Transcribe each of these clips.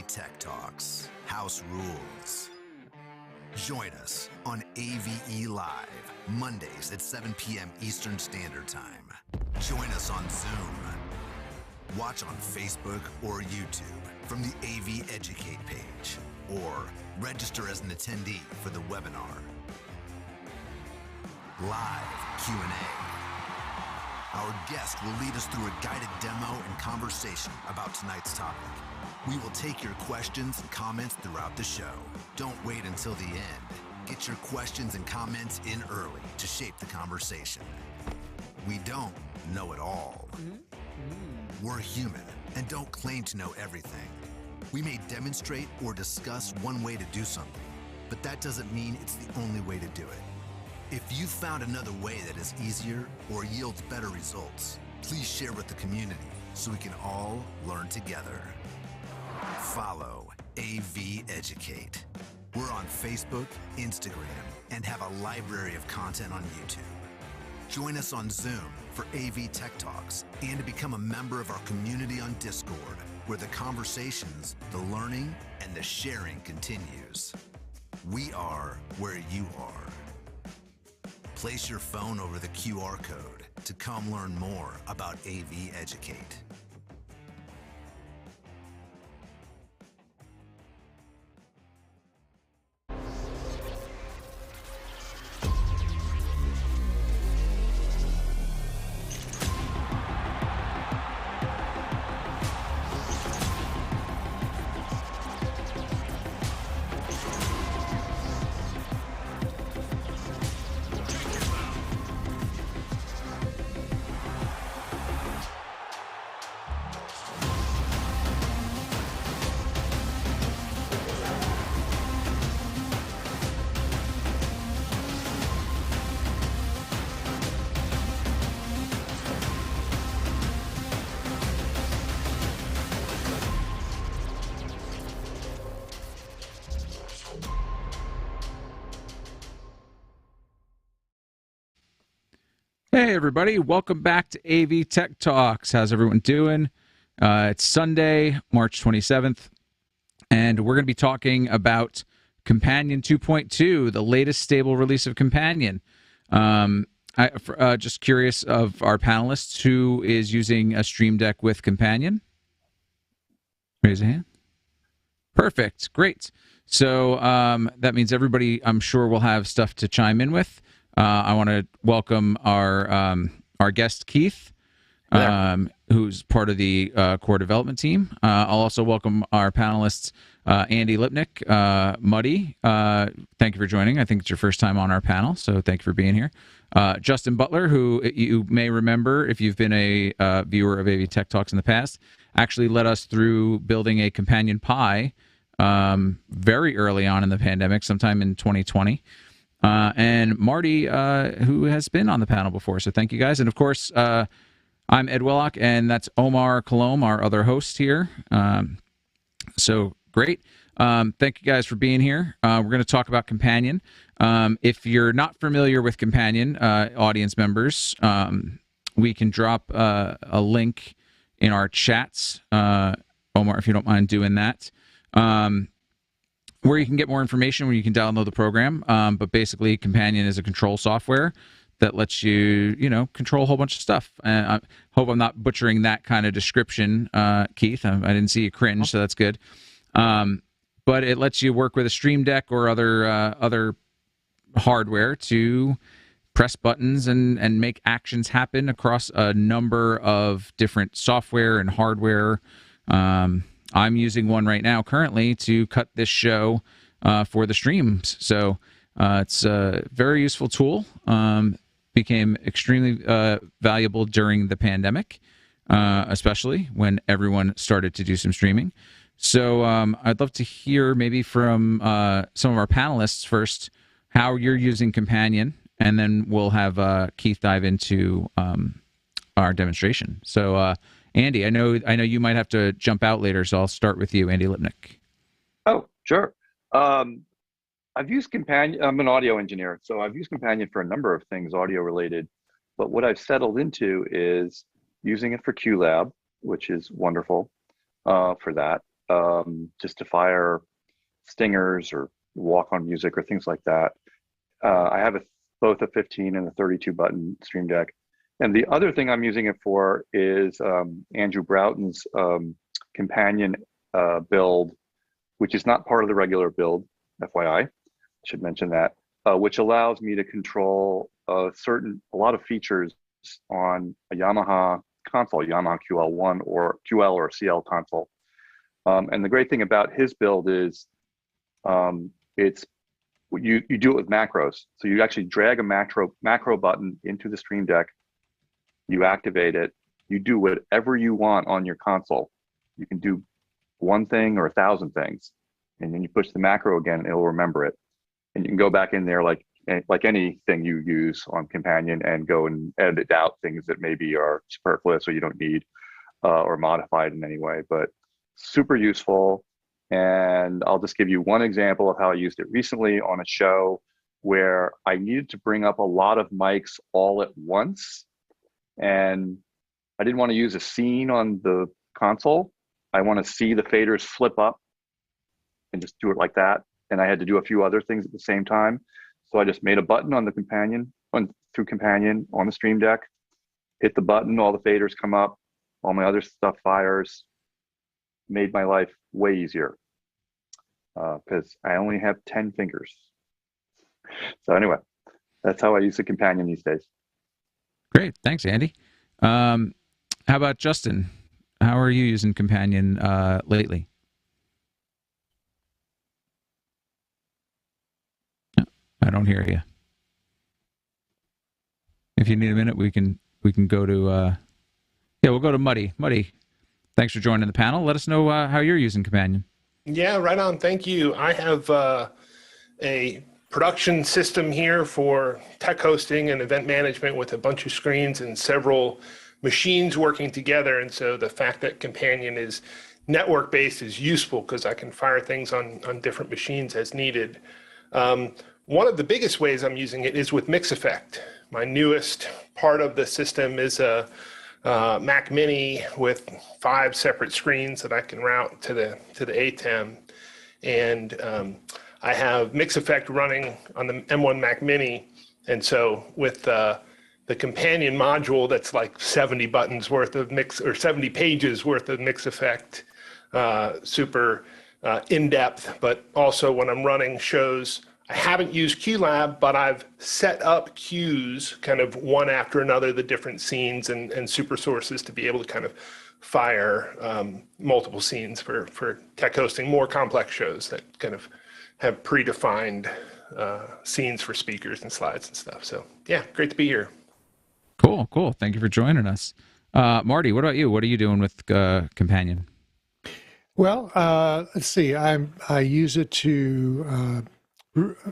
Tech Talks, House Rules. Join us on AVE Live, Mondays at 7 p.m. Eastern Standard Time. Join us on Zoom. Watch on Facebook or YouTube from the AV Educate page, or register as an attendee for the webinar. Live Q&A. Our guest will lead us through a guided demo and conversation about tonight's topic. We will take your questions and comments throughout the show. Don't wait until the end. Get your questions and comments in early to shape the conversation. We don't know it all. We're human and don't claim to know everything. We may demonstrate or discuss one way to do something, but that doesn't mean it's the only way to do it. If you found another way that is easier or yields better results, please share with the community so we can all learn together. Follow AV Educate. We're on Facebook, Instagram, and have a library of content on YouTube. Join us on Zoom for AV Tech Talks and to become a member of our community on Discord, where the conversations, the learning, and the sharing continues. We are where you are. Place your phone over the QR code to come learn more about AV Educate. Hey everybody, welcome back to AV Tech Talks. How's everyone doing? It's Sunday, March 27th, and we're going to be talking about Companion 2.2, the latest stable release of Companion. Just curious of our panelists, who is using a Stream Deck with Companion? Raise a hand. Perfect, great. So that means everybody, I'm sure, will have stuff to chime in with. I want to welcome our guest, Keith, who's part of the core development team. I'll also welcome our panelists, Andy Lipnick, Muddy. Thank you for joining. I think it's your first time on our panel, so thank you for being here. Justin Butler, who you may remember if you've been a viewer of AV Tech Talks in the past, actually led us through building a Companion Pi very early on in the pandemic, sometime in 2020. And Marty, who has been on the panel before. So thank you guys. And of course, I'm Ed Willock, and that's Omar Colom, our other host here. So great. Thank you guys for being here. We're going to talk about Companion. If you're not familiar with Companion, audience members, we can drop a link in our chats. Omar, if you don't mind doing that. Where you can get more information, where you can download the program. But basically, Companion is a control software that lets you, control a whole bunch of stuff. And I hope I'm not butchering that kind of description, Keith. I didn't see you cringe, so that's good. But it lets you work with a Stream Deck or other hardware to press buttons and make actions happen across a number of different software and hardware. I'm using one right now currently to cut this show for the streams. So it's a very useful tool. Became extremely valuable during the pandemic, especially when everyone started to do some streaming. So I'd love to hear maybe from some of our panelists first how you're using Companion, and then we'll have Keith dive into our demonstration. So Andy, I know you might have to jump out later, so I'll start with you, Andy Lipnick. Oh, sure. I've used Companion. I'm an audio engineer, so I've used Companion for a number of things audio related. But what I've settled into is using it for QLab, which is wonderful for that. just to fire stingers or walk-on music or things like that. I have both a 15 and a 32 button Stream Deck. And the other thing I'm using it for is Andrew Broughton's Companion build, which is not part of the regular build, FYI. I should mention that, which allows me to control a lot of features on a Yamaha console, Yamaha QL1 or QL or CL console. And the great thing about his build is it's you do it with macros. So you actually drag a macro button into the Stream Deck, you activate it, you do whatever you want on your console. You can do one thing or 1,000 things, and then you push the macro again, and it'll remember it. And you can go back in there like anything you use on Companion and go and edit out things that maybe are superfluous or you don't need or modified in any way. But super useful. And I'll just give you one example of how I used it recently on a show where I needed to bring up a lot of mics all at once. And I didn't want to use a scene on the console. I want to see the faders flip up and just do it like that. And I had to do a few other things at the same time. So I just made a button on the Companion, through Companion on the Stream Deck, hit the button, all the faders come up, all my other stuff fires. Made my life way easier because I only have 10 fingers. So anyway, that's how I use the Companion these days. Great. Thanks, Andy. How about Justin? How are you using Companion lately? I don't hear you. If you need a minute, we can go to we'll go to Muddy. Muddy, thanks for joining the panel. Let us know how you're using Companion. Yeah, right on. Thank you. I have a production system here for tech hosting and event management with a bunch of screens and several machines working together. And so the fact that Companion is network-based is useful because I can fire things on different machines as needed. One of the biggest ways I'm using it is with Mix Effect. My newest part of the system is a Mac Mini with 5 separate screens that I can route to the ATEM, and I have Mix Effect running on the M1 Mac Mini, and so with the Companion module that's like 70 buttons worth of mix or 70 pages worth of Mix Effect, super in depth, but also when I'm running shows. I haven't used QLab, but I've set up queues kind of one after another, the different scenes and super sources to be able to kind of fire multiple scenes for tech hosting more complex shows that kind of have predefined scenes for speakers and slides and stuff. So yeah, great to be here. Cool. Thank you for joining us. Marty, what about you? What are you doing with Companion? Well, let's see. I use it to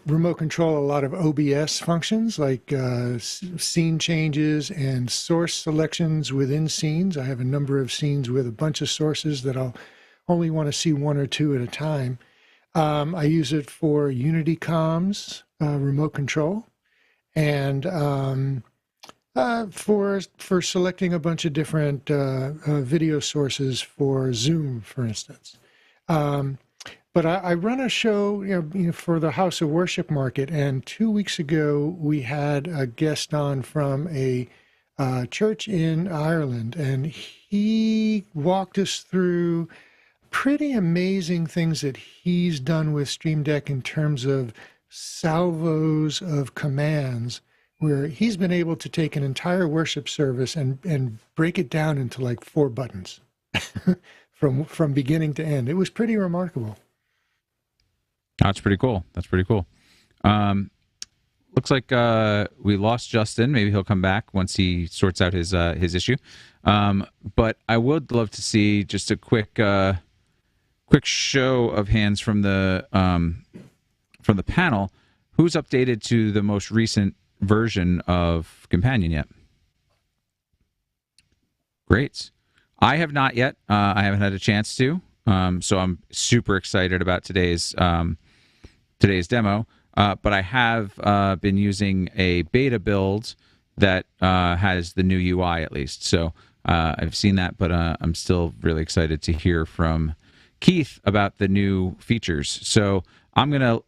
remote control a lot of OBS functions like scene changes and source selections within scenes. I have a number of scenes with a bunch of sources that I'll only want to see 1 or 2 at a time. I use it for Unity comms remote control and for selecting a bunch of different video sources for Zoom, for instance. But I run a show, for the House of Worship Market, and 2 weeks ago we had a guest on from a church in Ireland, and he walked us through pretty amazing things that he's done with Stream Deck in terms of salvos of commands, where he's been able to take an entire worship service and break it down into like 4 buttons from beginning to end. It was pretty remarkable. That's pretty cool. Looks like we lost Justin. Maybe he'll come back once he sorts out his issue. But I would love to see just a quick show of hands from the panel. Who's updated to the most recent version of Companion yet? Great. I have not yet. I haven't had a chance to. So I'm super excited about today's demo. But I have been using a beta build that has the new UI at least. So I've seen that, but I'm still really excited to hear from Keith about the new features. So I'm going to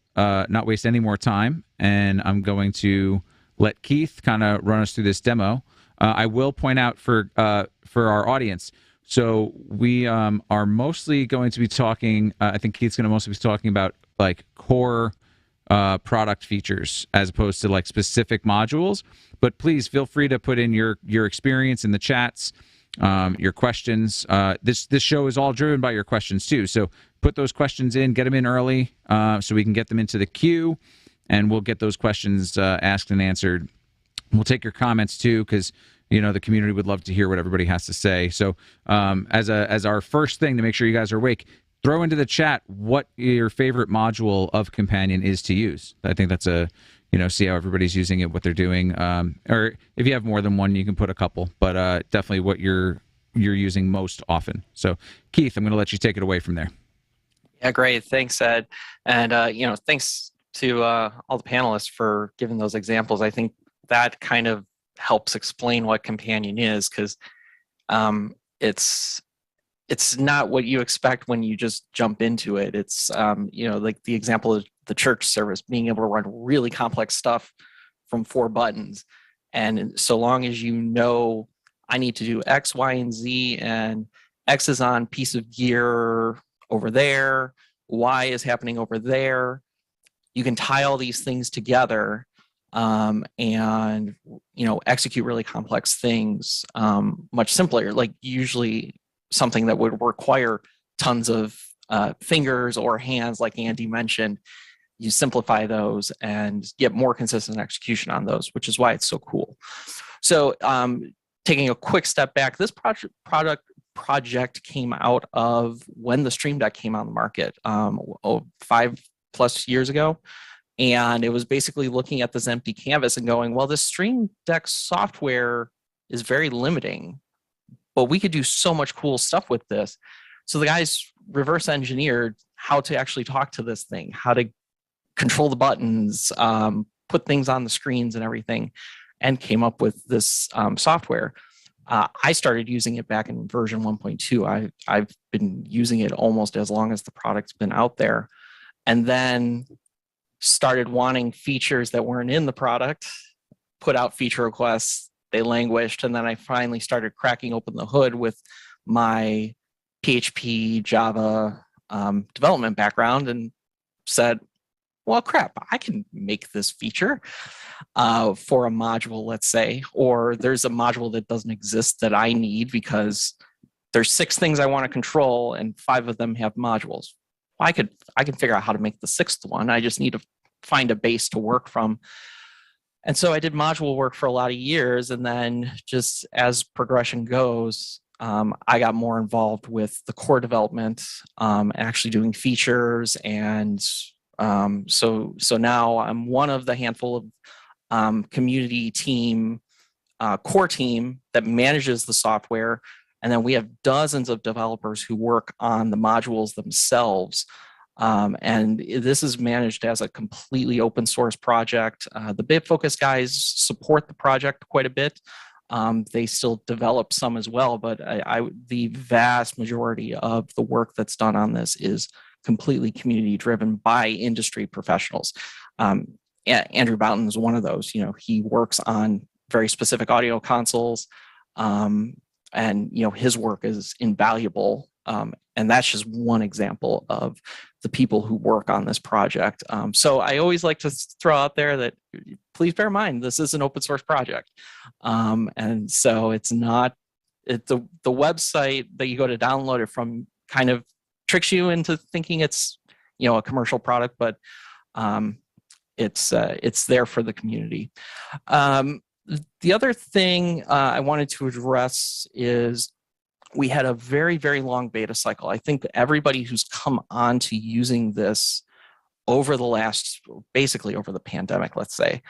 not waste any more time, and I'm going to let Keith kind of run us through this demo. I will point out for our audience, so we are mostly going to be talking, I think Keith's going to mostly be talking about like core product features as opposed to like specific modules. But please feel free to put in your experience in the chats, your questions. This show is all driven by your questions too. So put those questions in, get them in early, so we can get them into the queue, and we'll get those questions asked and answered. We'll take your comments too, because the community would love to hear what everybody has to say. So as our first thing to make sure you guys are awake, throw into the chat what your favorite module of Companion is to use. I think that's see how everybody's using it, what they're doing. Or if you have more than one, you can put a couple, but definitely what you're using most often. So Keith, I'm going to let you take it away from there. Yeah, great. Thanks, Ed. And, thanks to all the panelists for giving those examples. I think that kind of helps explain what Companion is, because it's not what you expect when you just jump into it. It's, like the example of the church service, being able to run really complex stuff from 4 buttons. And so long as I need to do X, Y, and Z, and X is on piece of gear over there, Y is happening over there, you can tie all these things together and execute really complex things much simpler. Like usually something that would require tons of fingers or hands, like Andy mentioned, you simplify those and get more consistent execution on those, which is why it's so cool. So taking a quick step back, this project came out of when the Stream Deck came on the market 5+ years ago. And it was basically looking at this empty canvas and going, well, this Stream Deck software is very limiting, but we could do so much cool stuff with this. So the guys reverse engineered how to actually talk to this thing, how to control the buttons, put things on the screens and everything, and came up with this software. I started using it back in version 1.2. I've been using it almost as long as the product's been out there, and then started wanting features that weren't in the product, put out feature requests, they languished, and then I finally started cracking open the hood with my PHP, Java development background and said, well, crap, I can make this feature for a module, let's say, or there's a module that doesn't exist that I need because there's 6 things I want to control and 5 of them have modules. I can figure out how to make the 6th one. I just need to find a base to work from. And so I did module work for a lot of years, and then just as progression goes, I got more involved with the core development, actually doing features, and so now I'm one of the handful of community team, core team that manages the software, and then we have dozens of developers who work on the modules themselves. And this is managed as a completely open source project. The Bitfocus guys support the project quite a bit. They still develop some as well, but the vast majority of the work that's done on this is completely community driven by industry professionals. Andrew Boughton is one of those. He works on very specific audio consoles, and his work is invaluable. And that's just one example of the people who work on this project. So I always like to throw out there that please bear in mind, this is an open source project. And so it's not, the website that you go to download it from kind of tricks you into thinking it's, a commercial product, but it's there for the community. The other thing I wanted to address is we had a very, very long beta cycle. I think everybody who's come on to using this over basically over the pandemic, let's say,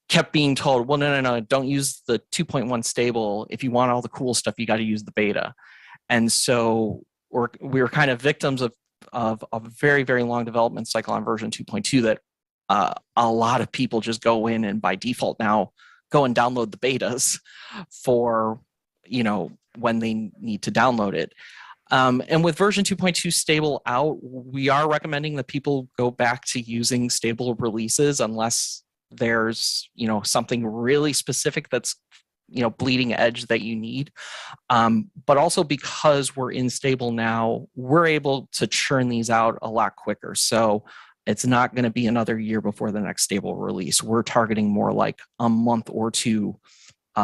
kept being told, well, no, don't use the 2.1 stable. If you want all the cool stuff, you got to use the beta. And so we were kind of victims of a very, very long development cycle on version 2.2 that a lot of people just go in and by default now go and download the betas for, when they need to download it. And with version 2.2 stable out, we are recommending that people go back to using stable releases unless there's, something really specific that's, bleeding edge that you need. But also because we're in stable now, we're able to churn these out a lot quicker. So it's not going to be another year before the next stable release. We're targeting more like a month or two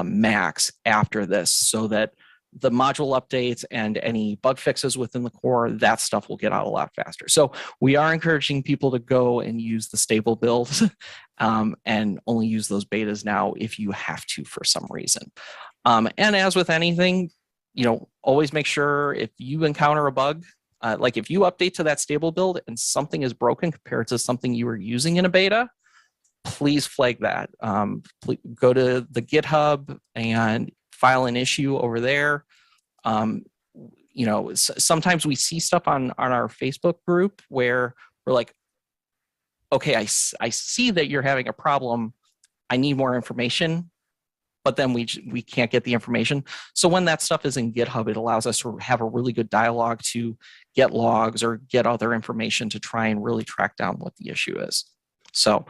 max after this, so that the module updates and any bug fixes within the core, that stuff will get out a lot faster. So we are encouraging people to go and use the stable build and only use those betas now if you have to for some reason. And as with anything, always make sure if you encounter a bug, like if you update to that stable build and something is broken compared to something you were using in a beta, please flag that. Please go to the GitHub and file an issue over there. Sometimes we see stuff on our Facebook group where we're like, okay, I see that you're having a problem. I need more information, but then we can't get the information. So when that stuff is in GitHub, it allows us to have a really good dialogue to get logs or get other information to try and really track down what the issue is. So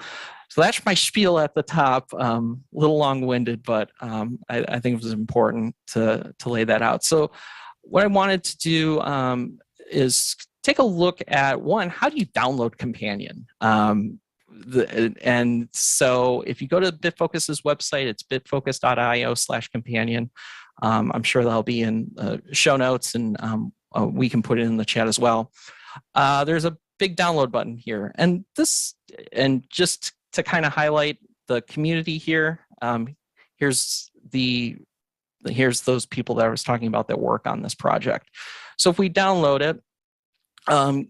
that's my spiel at the top. A little long-winded, but I think it was important to lay that out. So what I wanted to do is take a look at, one, how do you download Companion? And so if you go to Bitfocus's website, it's bitfocus.io/companion. I'm sure that'll be in show notes, and we can put it in the chat as well. There's a big download button here, and just to kind of highlight the community here, here's those people that I was talking about that work on this project. So if we download it,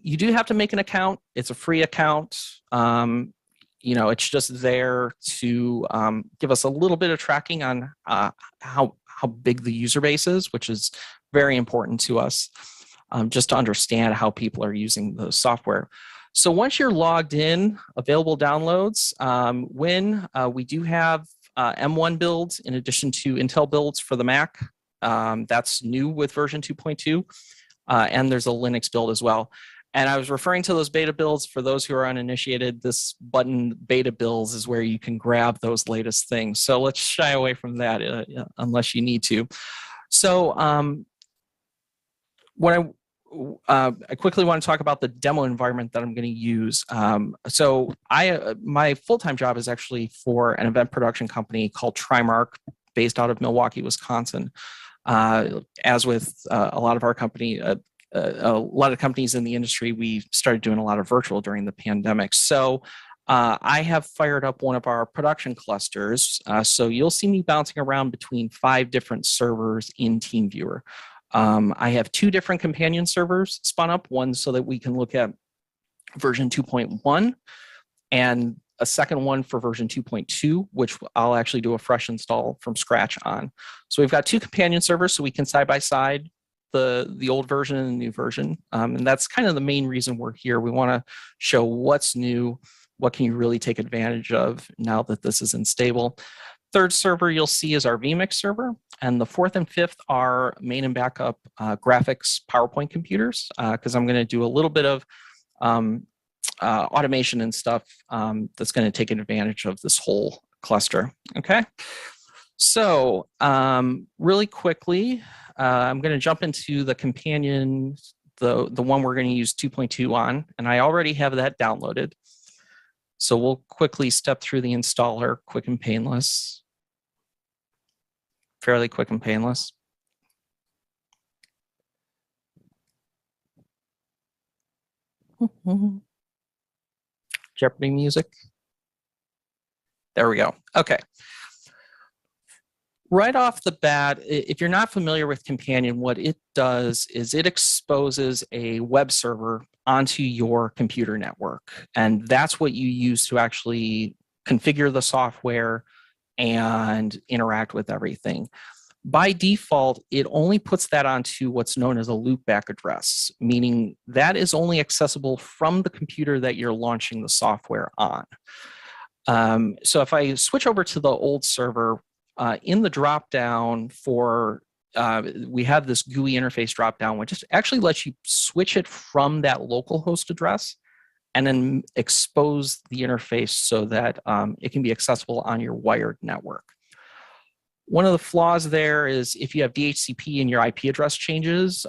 you do have to make an account. It's a free account. It's just there to give us a little bit of tracking on how big the user base is, which is very important to us, just to understand how people are using the software. So once you're logged in, available downloads, we do have M1 builds in addition to Intel builds for the Mac. That's new with version 2.2. And there's a Linux build as well. And I was referring to those beta builds. For those who are uninitiated, this button, beta builds, is where you can grab those latest things. So let's shy away from that unless you need to. So I quickly want to talk about the demo environment that I'm going to use. So my full-time job is actually for an event production company called Trimark, based out of Milwaukee, Wisconsin. As with a lot of our company, a lot of companies in the industry, we started doing a lot of virtual during the pandemic. So I have fired up one of our production clusters. So you'll see me bouncing around between 5 different servers in TeamViewer. I have 2 different companion servers spun up, one so that we can look at version 2.1 and a second one for version 2.2, which I'll actually do a fresh install from scratch on. So we've got 2 companion servers so we can side by side the old version and the new version. And that's kind of the main reason we're here. We want to show what's new, what can you really take advantage of now that this is unstable. Third server you'll see is our vMix server, and the 4th and 5th are main and backup graphics PowerPoint computers, because I'm going to do a little bit of automation and stuff that's going to take advantage of this whole cluster. Okay, so really quickly, I'm going to jump into the companion, the one we're going to use 2.2 on, and I already have that downloaded. So we'll quickly step through the installer, quick and painless. Fairly quick and painless. Jeopardy music. There we go. Okay. Right off the bat, if you're not familiar with Companion, what it does is it exposes a web server onto your computer network. And that's what you use to actually configure the software and interact with everything. By default, it only puts that onto what's known as a loopback address, meaning that is only accessible from the computer that you're launching the software on. So if I switch over to the old server, in the dropdown for we have this GUI interface dropdown, which just actually lets you switch it from that local host address and then expose the interface so that it can be accessible on your wired network. One of the flaws there is if you have DHCP and your IP address changes,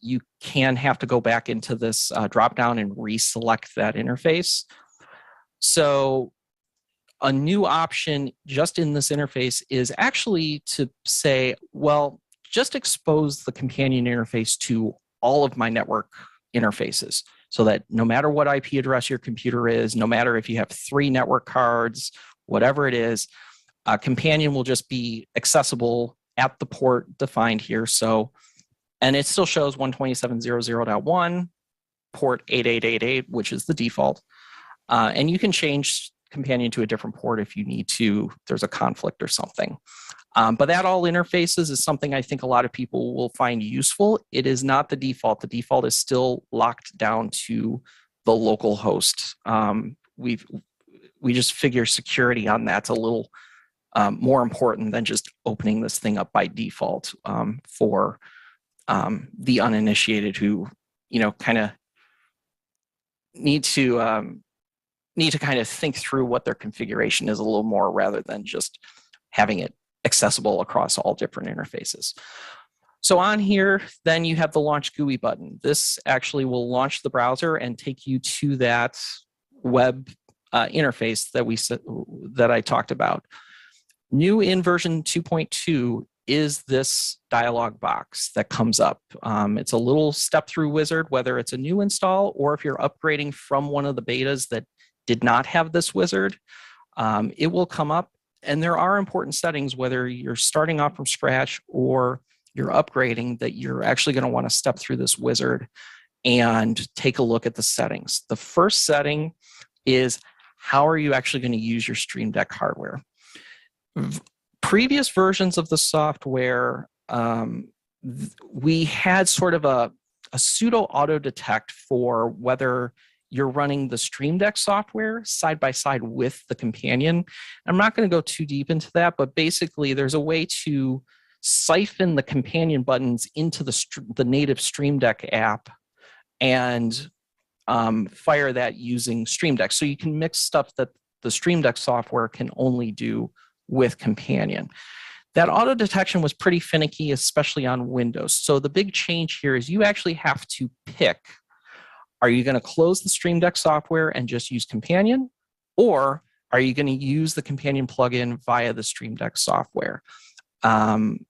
you can have to go back into this dropdown and reselect that interface. So a new option just in this interface is actually to say, well, just expose the companion interface to all of my network interfaces so that no matter what IP address your computer is, no matter if you have 3 network cards, whatever it is, companion will just be accessible at the port defined here. So, and it still shows 127.00.1, port 8888, which is the default. And you can change companion to a different port if you need to, if there's a conflict or something. But that all interfaces is something I think a lot of people will find useful. It is not the default. The default is still locked down to the local host. We just figure security on that's a little more important than just opening this thing up by default for the uninitiated who, kind of need to kind of think through what their configuration is a little more rather than just having it accessible across all different interfaces. So on here, then you have the launch GUI button. This actually will launch the browser and take you to that web interface that I talked about. New in version 2.2 is this dialog box that comes up. It's a little step-through wizard, whether it's a new install or if you're upgrading from one of the betas that did not have this wizard, it will come up. And there are important settings, whether you're starting off from scratch or you're upgrading, that you're actually going to want to step through this wizard and take a look at the settings. The first setting is how are you actually going to use your Stream Deck hardware? Previous versions of the software, we had sort of a pseudo auto detect for whether you're running the Stream Deck software side by side with the companion. I'm not going to go too deep into that, but basically there's a way to siphon the companion buttons into the native Stream Deck app and fire that using Stream Deck. So you can mix stuff that the Stream Deck software can only do with companion. That auto detection was pretty finicky, especially on Windows. So the big change here is you actually have to pick, are you going to close the Stream Deck software and just use companion? Or are you going to use the companion plugin via the Stream Deck software? And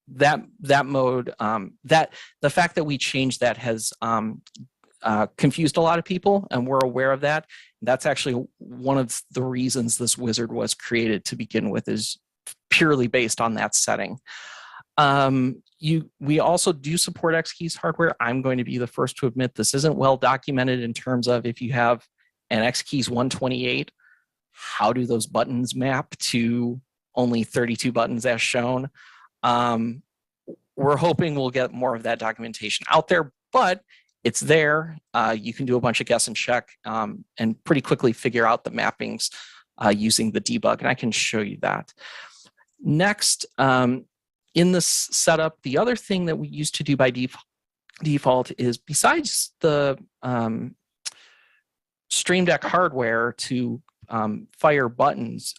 that mode, the fact that we changed that has confused a lot of people, and we're aware of that. That's actually one of the reasons this wizard was created to begin with, is purely based on that setting. We also do support X-Keys hardware. I'm going to be the first to admit this isn't well documented in terms of if you have an X-Keys 128, how do those buttons map to only 32 buttons as shown? We're hoping we'll get more of that documentation out there, but it's there. You can do a bunch of guess and check and pretty quickly figure out the mappings using the debug, and I can show you that. Next, in this setup, the other thing that we used to do by default is, besides the Stream Deck hardware to fire buttons,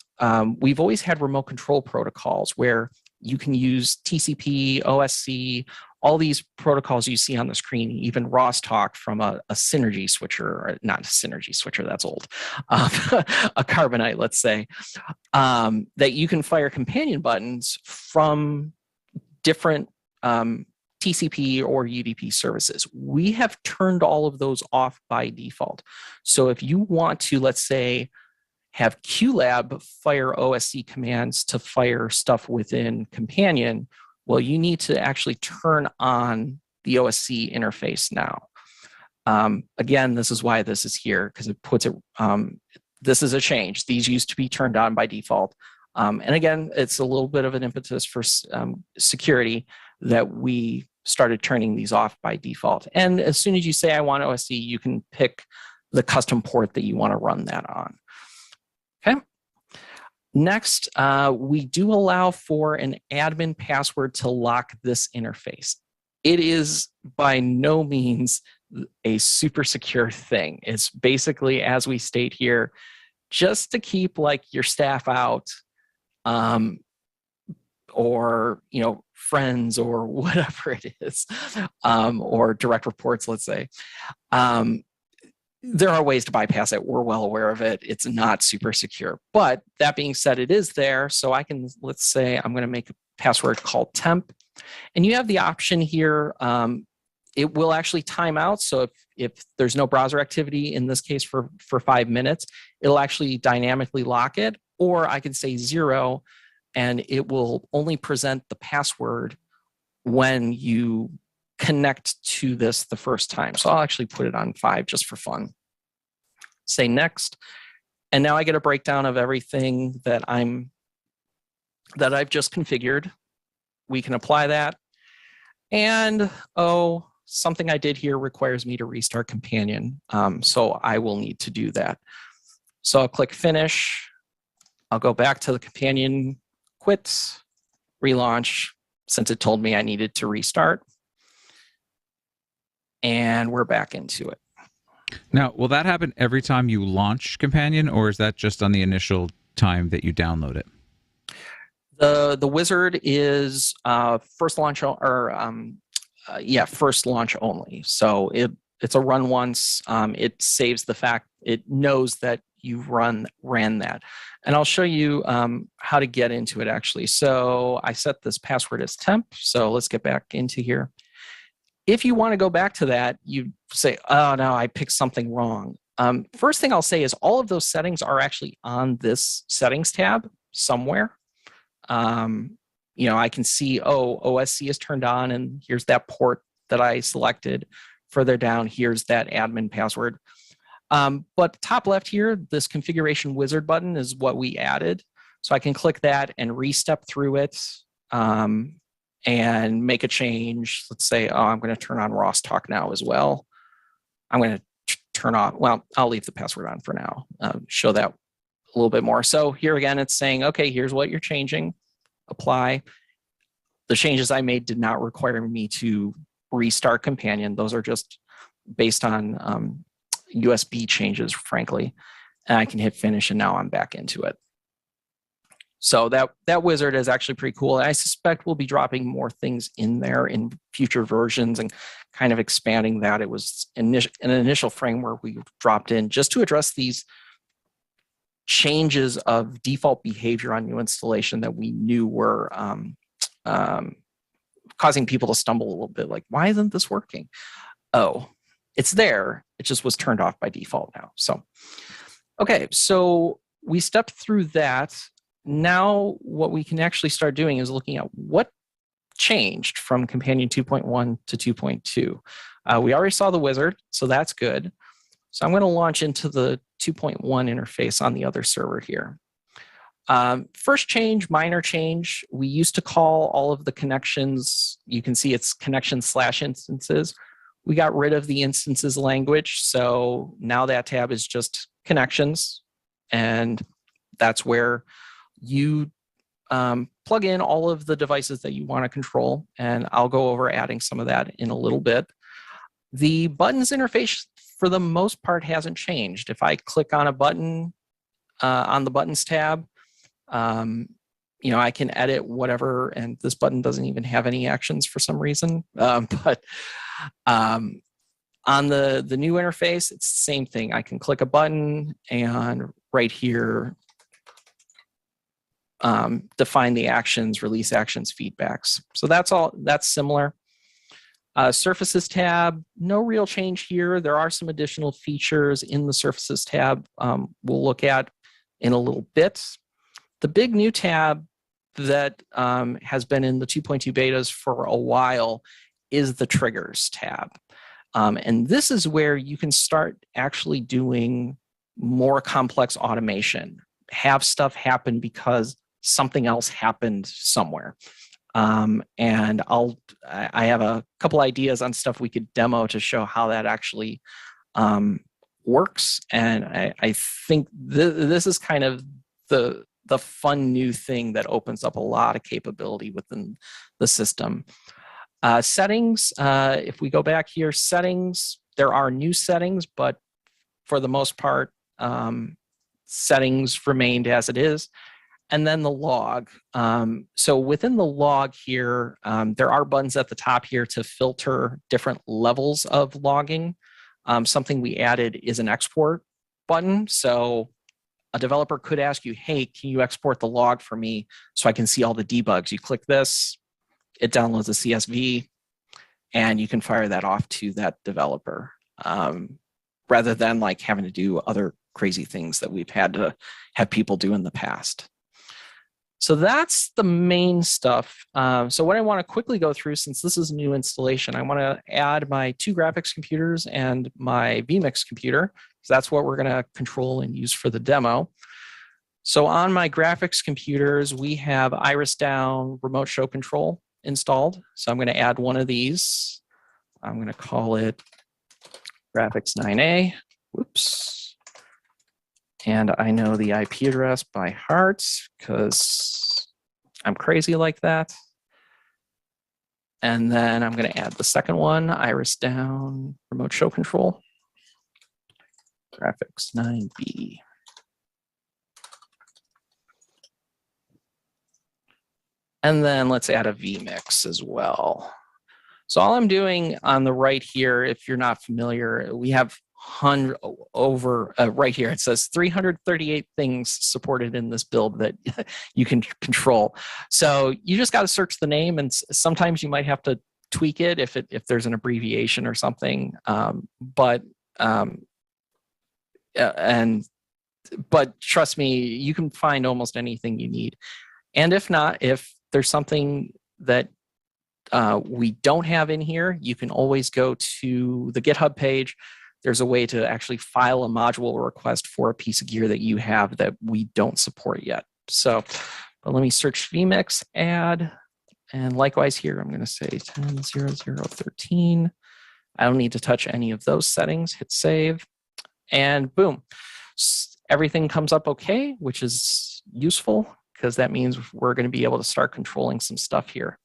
we've always had remote control protocols where you can use TCP, OSC, all these protocols you see on the screen, even Rosstalk from a Synergy switcher, or not a Synergy switcher, that's old, a Carbonite, let's say, that you can fire companion buttons from different TCP or UDP services. We have turned all of those off by default. So if you want to, let's say, have QLab fire OSC commands to fire stuff within Companion, well, you need to actually turn on the OSC interface now. Again, this is why this is here, because it puts it, this is a change. These used to be turned on by default. And again, it's a little bit of an impetus for security that we started turning these off by default. And as soon as you say, I want OSC, you can pick the custom port that you want to run that on. Okay. Next, we do allow for an admin password to lock this interface. It is by no means a super secure thing. It's basically, as we state here, just to keep like your staff out, or friends or whatever it is, or direct reports, let's say. There are ways to bypass it. We're well aware of it. It's not super secure. But that being said, it is there. So I can, let's say I'm going to make a password called temp. And you have the option here. It will actually time out. So if there's no browser activity, in this case for 5 minutes, it'll actually dynamically lock it. Or I can say 0, and it will only present the password when you connect to this the first time. So I'll actually put it on 5 just for fun. Say next. And now I get a breakdown of everything that I've just configured. We can apply that. And something I did here requires me to restart Companion. So I will need to do that. So I'll click Finish. I'll go back to the Companion, quit, relaunch, since it told me I needed to restart. And we're back into it. Now, will that happen every time you launch Companion, or is that just on the initial time that you download it? The wizard is first launch first launch only. So it's a run once. It saves the fact it knows that you ran that. And I'll show you how to get into it actually. So I set this password as temp. So let's get back into here. If you want to go back to that, you say, oh no, I picked something wrong. First thing I'll say is all of those settings are actually on this settings tab somewhere. I can see, OSC is turned on, and here's that port that I selected. Further down, here's that admin password. But top left here, this configuration wizard button is what we added. So I can click that and re-step through it and make a change. Let's say, I'm going to turn on Ross Talk now as well. I'm going to turn off, I'll leave the password on for now, show that a little bit more. So here again, it's saying, okay, here's what you're changing. Apply. The changes I made did not require me to restart Companion. Those are just based on USB changes, frankly. And I can hit finish, and now I'm back into it. So that wizard is actually pretty cool. And I suspect we'll be dropping more things in there in future versions and kind of expanding that. It was an initial framework we dropped in just to address these changes of default behavior on new installation that we knew were causing people to stumble a little bit. Like, why isn't this working? Oh, it's there. It just was turned off by default now. So, okay, so we stepped through that. Now what we can actually start doing is looking at what changed from Companion 2.1 to 2.2. We already saw the wizard, so that's good. So I'm going to launch into the 2.1 interface on the other server here. First change, minor change. We used to call all of the connections, you can see it's connection/instances. We got rid of the instances language. So now that tab is just connections. And that's where you plug in all of the devices that you want to control. And I'll go over adding some of that in a little bit. The buttons interface, for the most part, hasn't changed. If I click on a button on the buttons tab, I can edit whatever, and this button doesn't even have any actions for some reason. But on the new interface, it's the same thing. I can click a button and right here, define the actions, release actions, feedbacks. So that's similar. Surfaces tab, no real change here. There are some additional features in the Surfaces tab we'll look at in a little bit. The big new tab that has been in the 2.2 betas for a while is the Triggers tab. And this is where you can start actually doing more complex automation, have stuff happen because something else happened somewhere. And I have a couple ideas on stuff we could demo to show how that actually works. And I think this is kind of the the fun new thing that opens up a lot of capability within the system. Settings, if we go back here, settings, there are new settings, but for the most part, settings remained as it is. And then the log. So within the log here, there are buttons at the top here to filter different levels of logging. Something we added is an export button. So a developer could ask you, hey, can you export the log for me so I can see all the debugs? You click this, it downloads a CSV, and you can fire that off to that developer, rather than like having to do other crazy things that we've had to have people do in the past. So that's the main stuff. So what I want to quickly go through, since this is a new installation, I want to add my 2 graphics computers and my vMix computer. So that's what we're going to control and use for the demo. So on my graphics computers, we have Iris Down Remote Show Control installed. So I'm going to add one of these. I'm going to call it Graphics 9A. Whoops. And I know the IP address by heart because I'm crazy like that. And then I'm going to add the second one, Iris Down Remote Show Control. Graphics 9B. And then let's add a vMix as well. So all I'm doing on the right here, if you're not familiar, we have right here, it says 338 things supported in this build that you can control. So you just got to search the name, and sometimes you might have to tweak it if there's an abbreviation or something. But trust me, you can find almost anything you need. And if not, if there's something that we don't have in here, you can always go to the GitHub page. There's a way to actually file a module request for a piece of gear that you have that we don't support yet. So, but let me search vMix add, and likewise here, I'm going to say 10.00.13. I don't need to touch any of those settings. Hit save, and boom, everything comes up okay, which is useful because that means we're going to be able to start controlling some stuff here.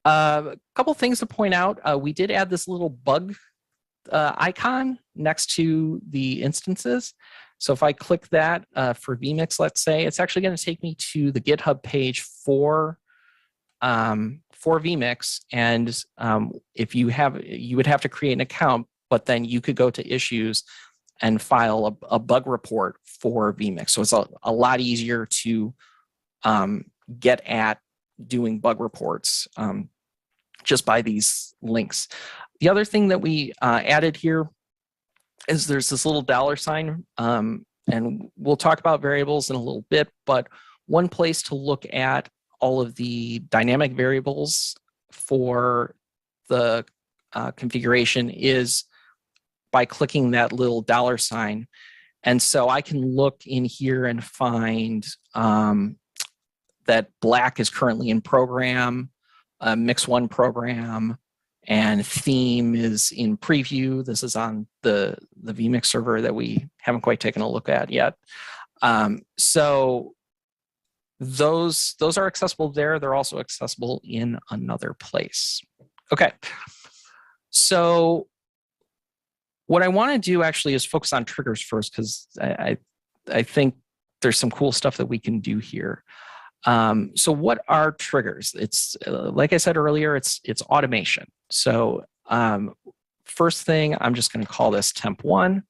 A couple things to point out. We did add this little bug icon next to the instances. So if I click that for vMix, let's say, it's actually going to take me to the GitHub page for vMix. And if you would have to create an account, but then you could go to issues and file a bug report for vMix. So it's a lot easier to get at doing bug reports just by these links. The other thing that we added here is there's this little $sign, and we'll talk about variables in a little bit, but one place to look at all of the dynamic variables for the configuration is by clicking that little $sign. And so I can look in here and find that black is currently in program, mix one program, and theme is in preview. This is on the vMix server that we haven't quite taken a look at yet. So those are accessible there. They're also accessible in another place. Okay. So what I want to do actually is focus on triggers first, because I think there's some cool stuff that we can do here. So what are triggers? It's like I said earlier, it's automation. So first thing, I'm just going to call this temp1,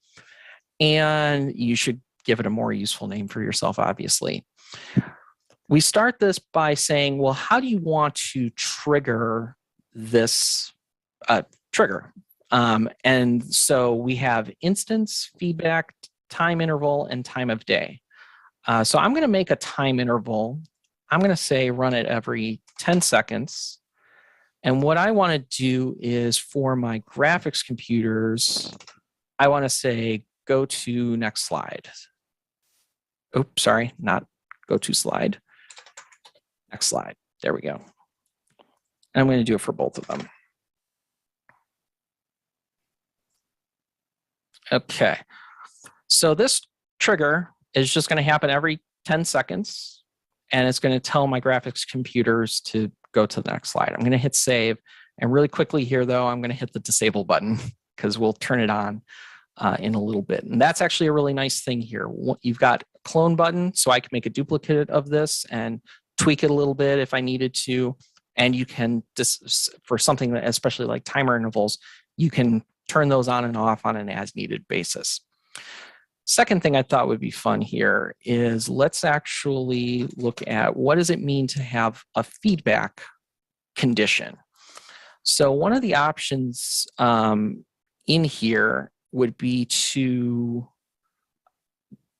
and you should give it a more useful name for yourself, obviously. We start this by saying, well, how do you want to trigger this trigger? And so we have instance, feedback, time interval, and time of day. So I'm going to make a time interval. I'm going to say run it every 10 seconds. And what I want to do is for my graphics computers, I want to say go to next slide. Oops, sorry, not go to slide. Next slide. There we go. And I'm going to do it for both of them. Okay. So this trigger is just going to happen every 10 seconds, and it's going to tell my graphics computers to go to the next slide. I'm going to hit save. And really quickly here, though, I'm going to hit the disable button because we'll turn it on in a little bit. And that's actually a really nice thing here. You've got a clone button, so I can make a duplicate of this and tweak it a little bit if I needed to. And you can, for something that, especially like timer intervals, you can turn those on and off on an as-needed basis. Second thing I thought would be fun here is let's actually look at what does it mean to have a feedback condition. So one of the options in here would be to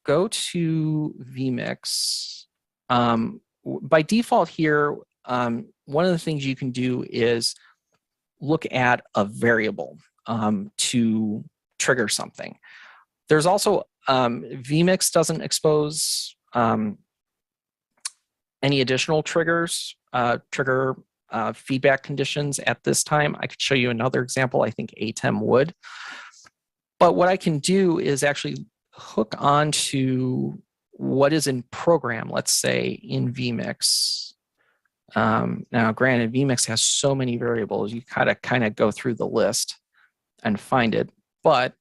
go to vMix. By default here, one of the things you can do is look at a variable to trigger something. There's also, vMix doesn't expose any additional triggers, trigger feedback conditions at this time. I could show you another example. I think ATEM would. But what I can do is actually hook onto what is in program, let's say in vMix. Now, granted, vMix has so many variables, you kind of go through the list and find it. But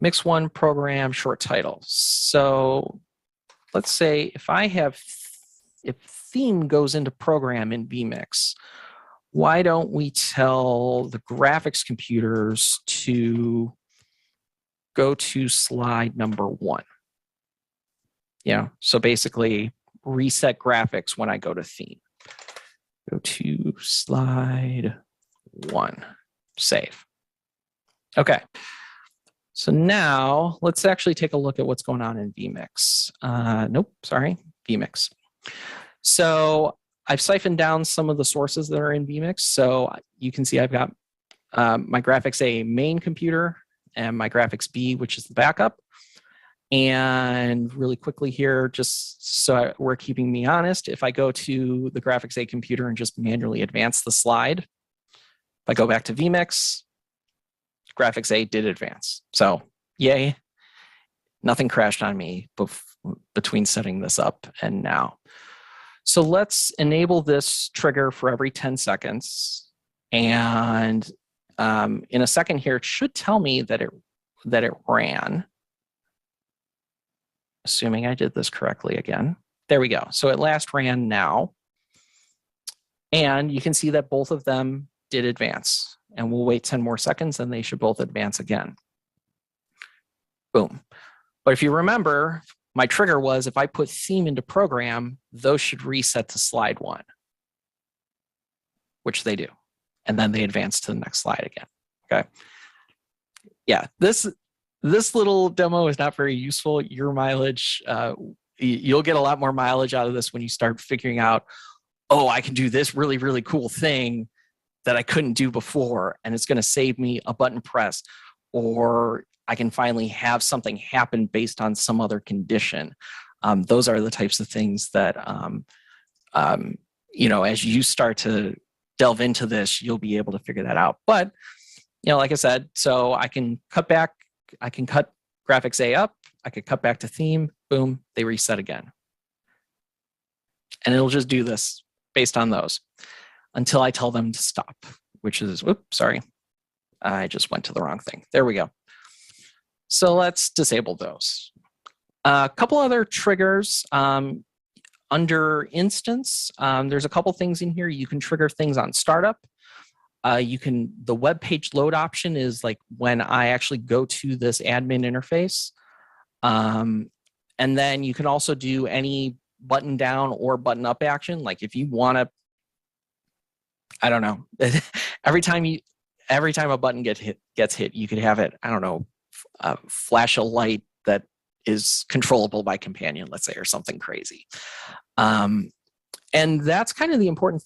Mix1 program short title. So let's say if theme goes into program in vMix, why don't we tell the graphics computers to go to slide number 1? Yeah, so basically reset graphics when I go to theme. Go to slide 1, save. Okay, so now let's actually take a look at what's going on in vMix. vMix. So I've siphoned down some of the sources that are in vMix. So you can see I've got my graphics A main computer and my graphics B, which is the backup. And really quickly here, just so we're keeping me honest, if I go to the graphics A computer and just manually advance the slide, if I go back to vMix, graphics A did advance. So yay, nothing crashed on me between setting this up and now. So let's enable this trigger for every 10 seconds. And in a second here, it should tell me that it ran. Assuming I did this correctly again. There we go. So it last ran now. And you can see that both of them did advance. And we'll wait 10 more seconds and they should both advance again. Boom. But if you remember, my trigger was if I put theme into program, those should reset to slide 1, which they do. And then they advance to the next slide again. Okay. Yeah, this little demo is not very useful. Your mileage, you'll get a lot more mileage out of this when you start figuring out, oh, I can do this really, really cool thing that I couldn't do before, and it's going to save me a button press, or I can finally have something happen based on some other condition. Those are the types of things that, as you start to delve into this, you'll be able to figure that out. But, like I said, so I can cut back. I can cut graphics A up. I could cut back to theme. Boom, they reset again. And it'll just do this based on those until I tell them to stop, which is, whoops, sorry. I just went to the wrong thing. There we go. So let's disable those. A couple other triggers under instance. There's a couple things in here. You can trigger things on startup. The web page load option is like when I actually go to this admin interface. And then you can also do any button down or button up action. Like if you want to, I don't know, every time a button gets hit, you could have it, I don't know, flash a light that is controllable by Companion, let's say, or something crazy. And that's kind of the important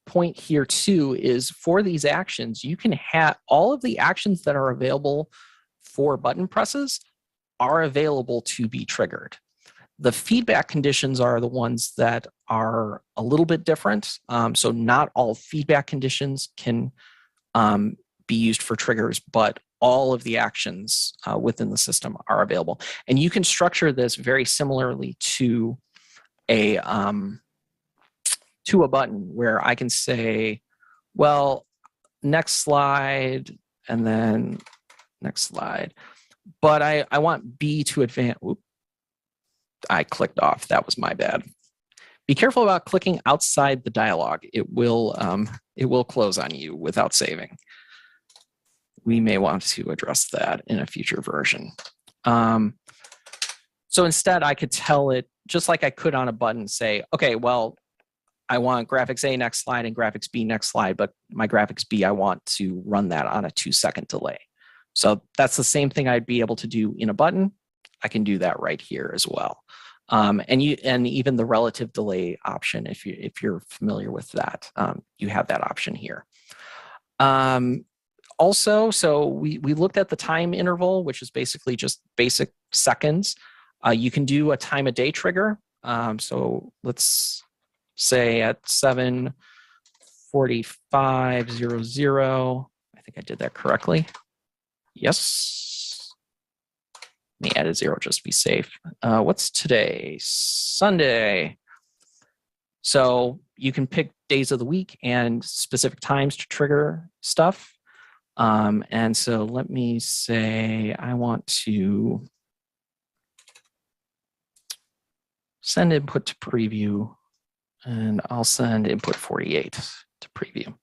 point here too, is for these actions, you can have all of the actions that are available for button presses are available to be triggered. The feedback conditions are the ones that are a little bit different. So not all feedback conditions can be used for triggers, but all of the actions within the system are available. And you can structure this very similarly to a button where I can say, well, next slide, and then next slide. But I want B to advance. Oops, I clicked off. That was my bad. Be careful about clicking outside the dialog. It will close on you without saving. We may want to address that in a future version. So instead, I could tell it, just like I could on a button, say, okay, well, I want graphics A next slide and graphics B next slide, but my graphics B, I want to run that on a 2-second delay. So that's the same thing I'd be able to do in a button. I can do that right here as well. And even the relative delay option, if you're familiar with that, you have that option here. Also, so we looked at the time interval, which is basically just basic seconds. You can do a time of day trigger. So let's say at 7:45:00. I think I did that correctly. Yes. Let me add a 0 just to be safe. What's today? Sunday. So you can pick days of the week and specific times to trigger stuff. And so let me say I want to send input to preview, and I'll send input 48 to preview.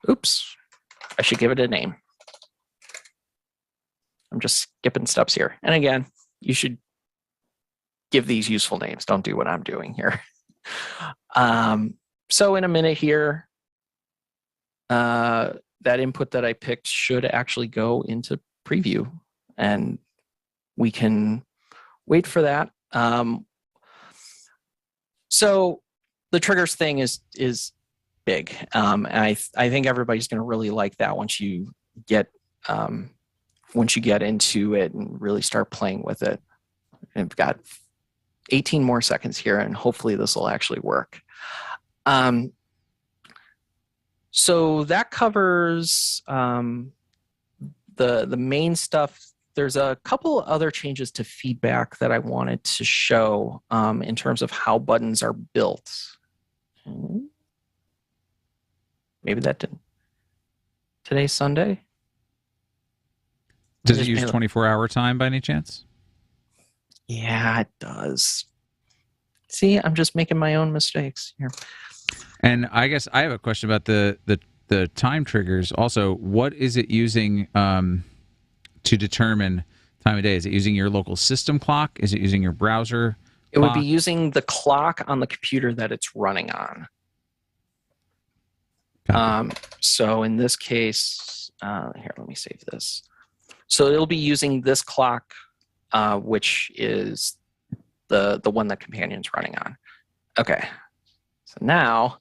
Oops, I should give it a name. I'm just skipping steps here. And again, you should give these useful names. Don't do what I'm doing here. So in a minute here, that input that I picked should actually go into preview, and we can wait for that. So the triggers thing is big. And I think everybody's going to really like that once you get into it and really start playing with it. And I've got 18 more seconds here, and hopefully this will actually work. So that covers the main stuff. There's a couple other changes to feedback that I wanted to show in terms of how buttons are built. Maybe that didn't. Today's Sunday. Does it use 24-hour time by any chance? Yeah, it does. See, I'm just making my own mistakes here. And I guess I have a question about the time triggers. Also, what is it using to determine time of day? Is it using your local system clock? Is it using your browser clock? It would be using the clock on the computer that it's running on. So in this case, here, let me save this. So it'll be using this clock, which is the one that Companion's running on. Okay, so now.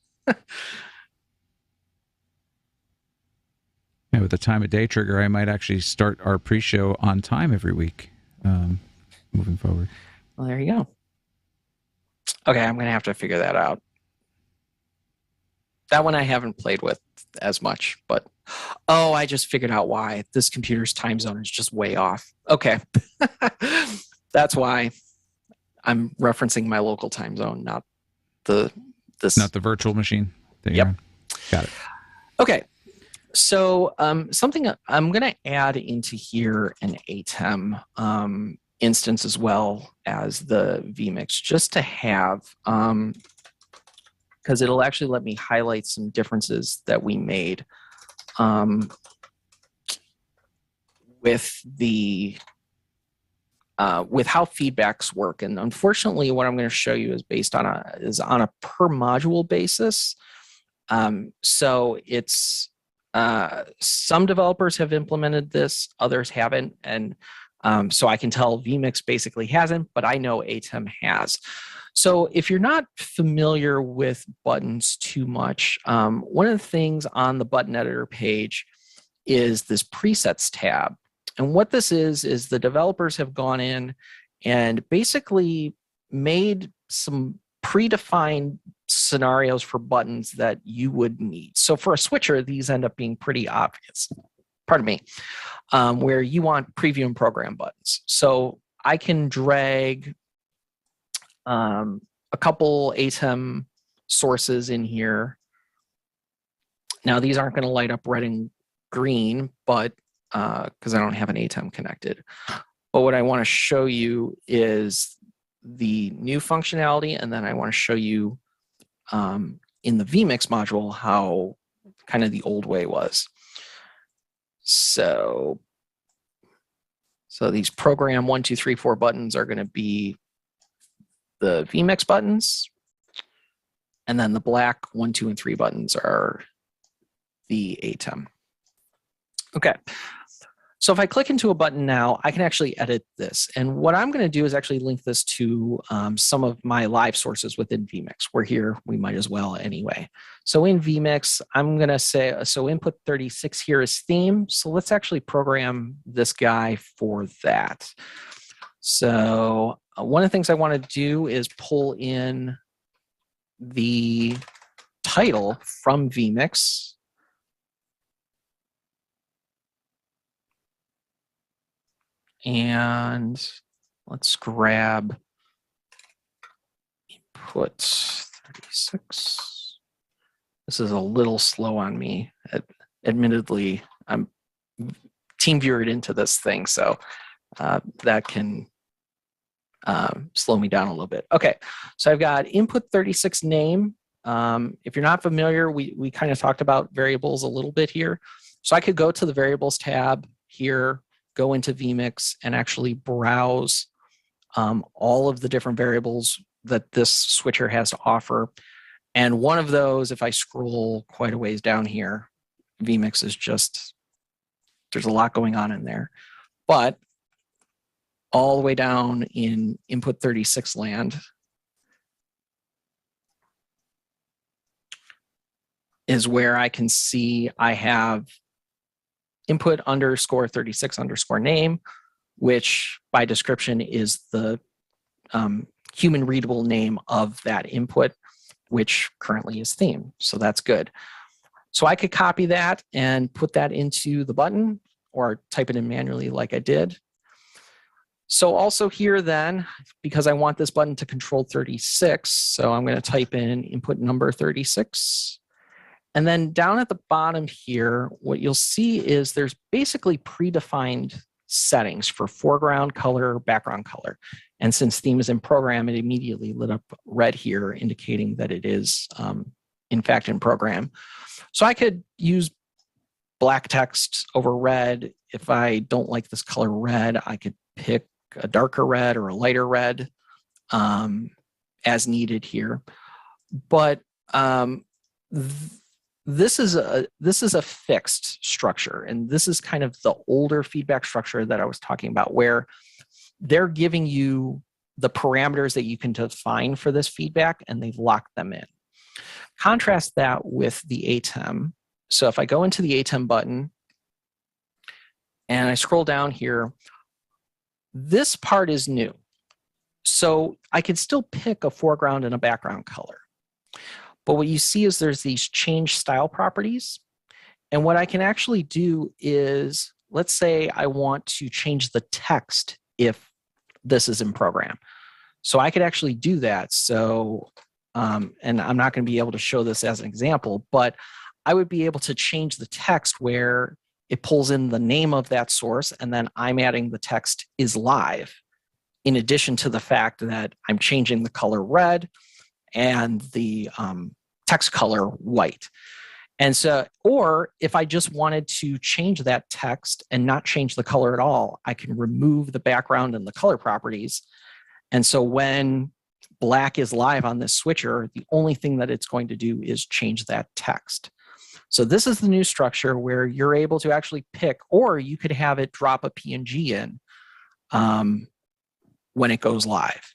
Yeah, with the time of day trigger, I might actually start our pre-show on time every week moving forward. Well, there you go. Okay, I'm going to have to figure that out. That one I haven't played with as much, but oh, I just figured out why. This computer's time zone is just way off. Okay. That's why I'm referencing my local time zone, not the virtual machine. Yep. Got it. Okay. So something I'm going to add into here an ATEM instance as well as the vMix, just to have, because it'll actually let me highlight some differences that we made with the with how feedbacks work. And unfortunately, what I'm going to show you is based on a per module basis. So it's some developers have implemented this, others haven't, and so I can tell vMix basically hasn't, but I know ATEM has. So if you're not familiar with buttons too much, one of the things on the button editor page is this presets tab. And what this is the developers have gone in and basically made some predefined scenarios for buttons that you would need. So for a switcher, these end up being pretty obvious. pardon me, where you want preview and program buttons. So I can drag a couple ATEM sources in here. Now these aren't going to light up red and green, but because I don't have an ATEM connected. But what I want to show you is the new functionality, and then I want to show you in the vMix module how kind of the old way was. So these program 1, 2, 3, 4 buttons are going to be the vMix buttons, and then the black 1, 2, and 3 buttons are the ATEM. Okay. So if I click into a button now, I can actually edit this. And what I'm going to do is actually link this to some of my live sources within vMix. We're here, we might as well anyway. So in vMix, I'm going to say, so input 36 here is theme. So let's actually program this guy for that. So one of the things I want to do is pull in the title from vMix. And let's grab input 36. This is a little slow on me. Admittedly, I'm team viewered into this thing, so that can slow me down a little bit. Okay, so I've got input 36 name. If you're not familiar, we kind of talked about variables a little bit here. So I could go to the variables tab here, go into vMix and actually browse all of the different variables that this switcher has to offer. And one of those, if I scroll quite a ways down here, vMix is just, there's a lot going on in there. But all the way down in input 36 land is where I can see I have input underscore 36 underscore name, which by description is the human readable name of that input, which currently is theme. So that's good. So I could copy that and put that into the button or type it in manually like I did. So also here then, because I want this button to control 36, so I'm going to type in input number 36. And then down at the bottom here, what you'll see is there's basically predefined settings for foreground color, background color. And since theme is in program, it immediately lit up red here, indicating that it is in fact in program. So I could use black text over red. If I don't like this color red, I could pick a darker red or a lighter red as needed here. But this is a fixed structure, and this is kind of the older feedback structure that I was talking about, where they're giving you the parameters that you can define for this feedback, and they've locked them in. Contrast that with the ATEM. So if I go into the ATEM button and I scroll down here, this part is new. So I can still pick a foreground and a background color. But what you see is there's these change style properties. And what I can actually do is, let's say I want to change the text if this is in program. So I could actually do that. So, and I'm not going to be able to show this as an example, but I would be able to change the text where it pulls in the name of that source, and then I'm adding the text is live, in addition to the fact that I'm changing the color red and the text color white. And so, or if I just wanted to change that text and not change the color at all, I can remove the background and the color properties. And so when black is live on this switcher, the only thing that it's going to do is change that text. So this is the new structure where you're able to actually pick, or you could have it drop a PNG in when it goes live.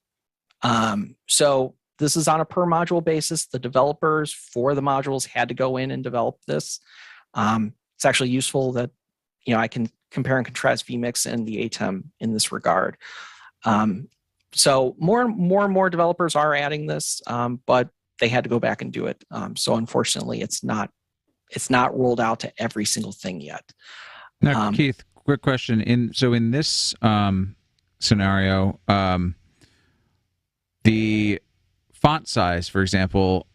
So this is on a per module basis. The developers for the modules had to go in and develop this. It's actually useful that, you know, I can compare and contrast vMix and the ATEM in this regard. So more and more developers are adding this, but they had to go back and do it. So unfortunately, it's not rolled out to every single thing yet. Now, Keith, quick question. In this scenario, the font size, for example,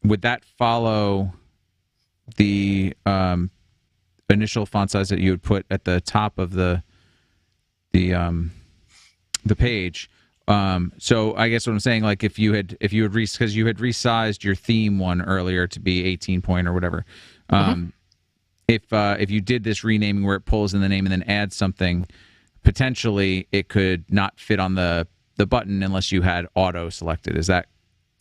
would that follow the initial font size that you would put at the top of the page? So I guess what I'm saying, like if you had because you had resized your theme one earlier to be 18 point or whatever. If you did this renaming where it pulls in the name and then adds something, potentially it could not fit on the button unless you had auto selected.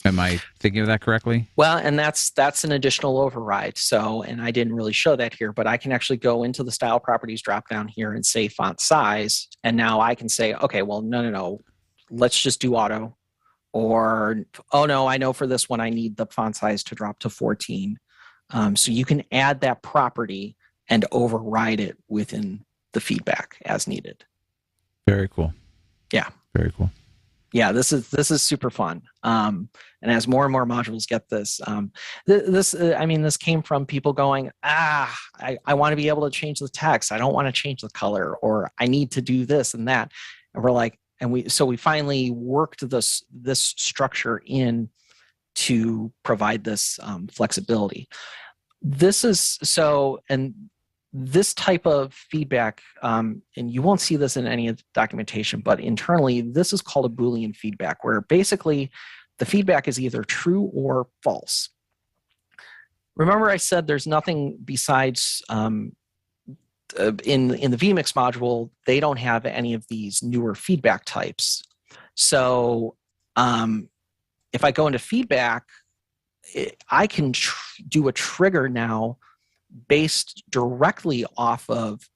Am I thinking of that correctly? Well, and that's an additional override. So, and I didn't really show that here, but I can actually go into the style properties drop down here and say font size. And now I can say, okay, well, no. Let's just do auto. Or, oh no, I know for this one, I need the font size to drop to 14. So you can add that property and override it within the feedback as needed. Very cool. Yeah. Very cool. Yeah, this is super fun. And as more and more modules get this, this came from people going, I want to be able to change the text. I don't want to change the color, or I need to do this and that. And we're like, so we finally worked this structure in to provide this flexibility. This type of feedback, and you won't see this in any of the documentation, but internally, this is called a Boolean feedback, where basically the feedback is either true or false. Remember I said there's nothing besides, in the vMix module, they don't have any of these newer feedback types. So if I go into feedback, I can do a trigger now based directly off of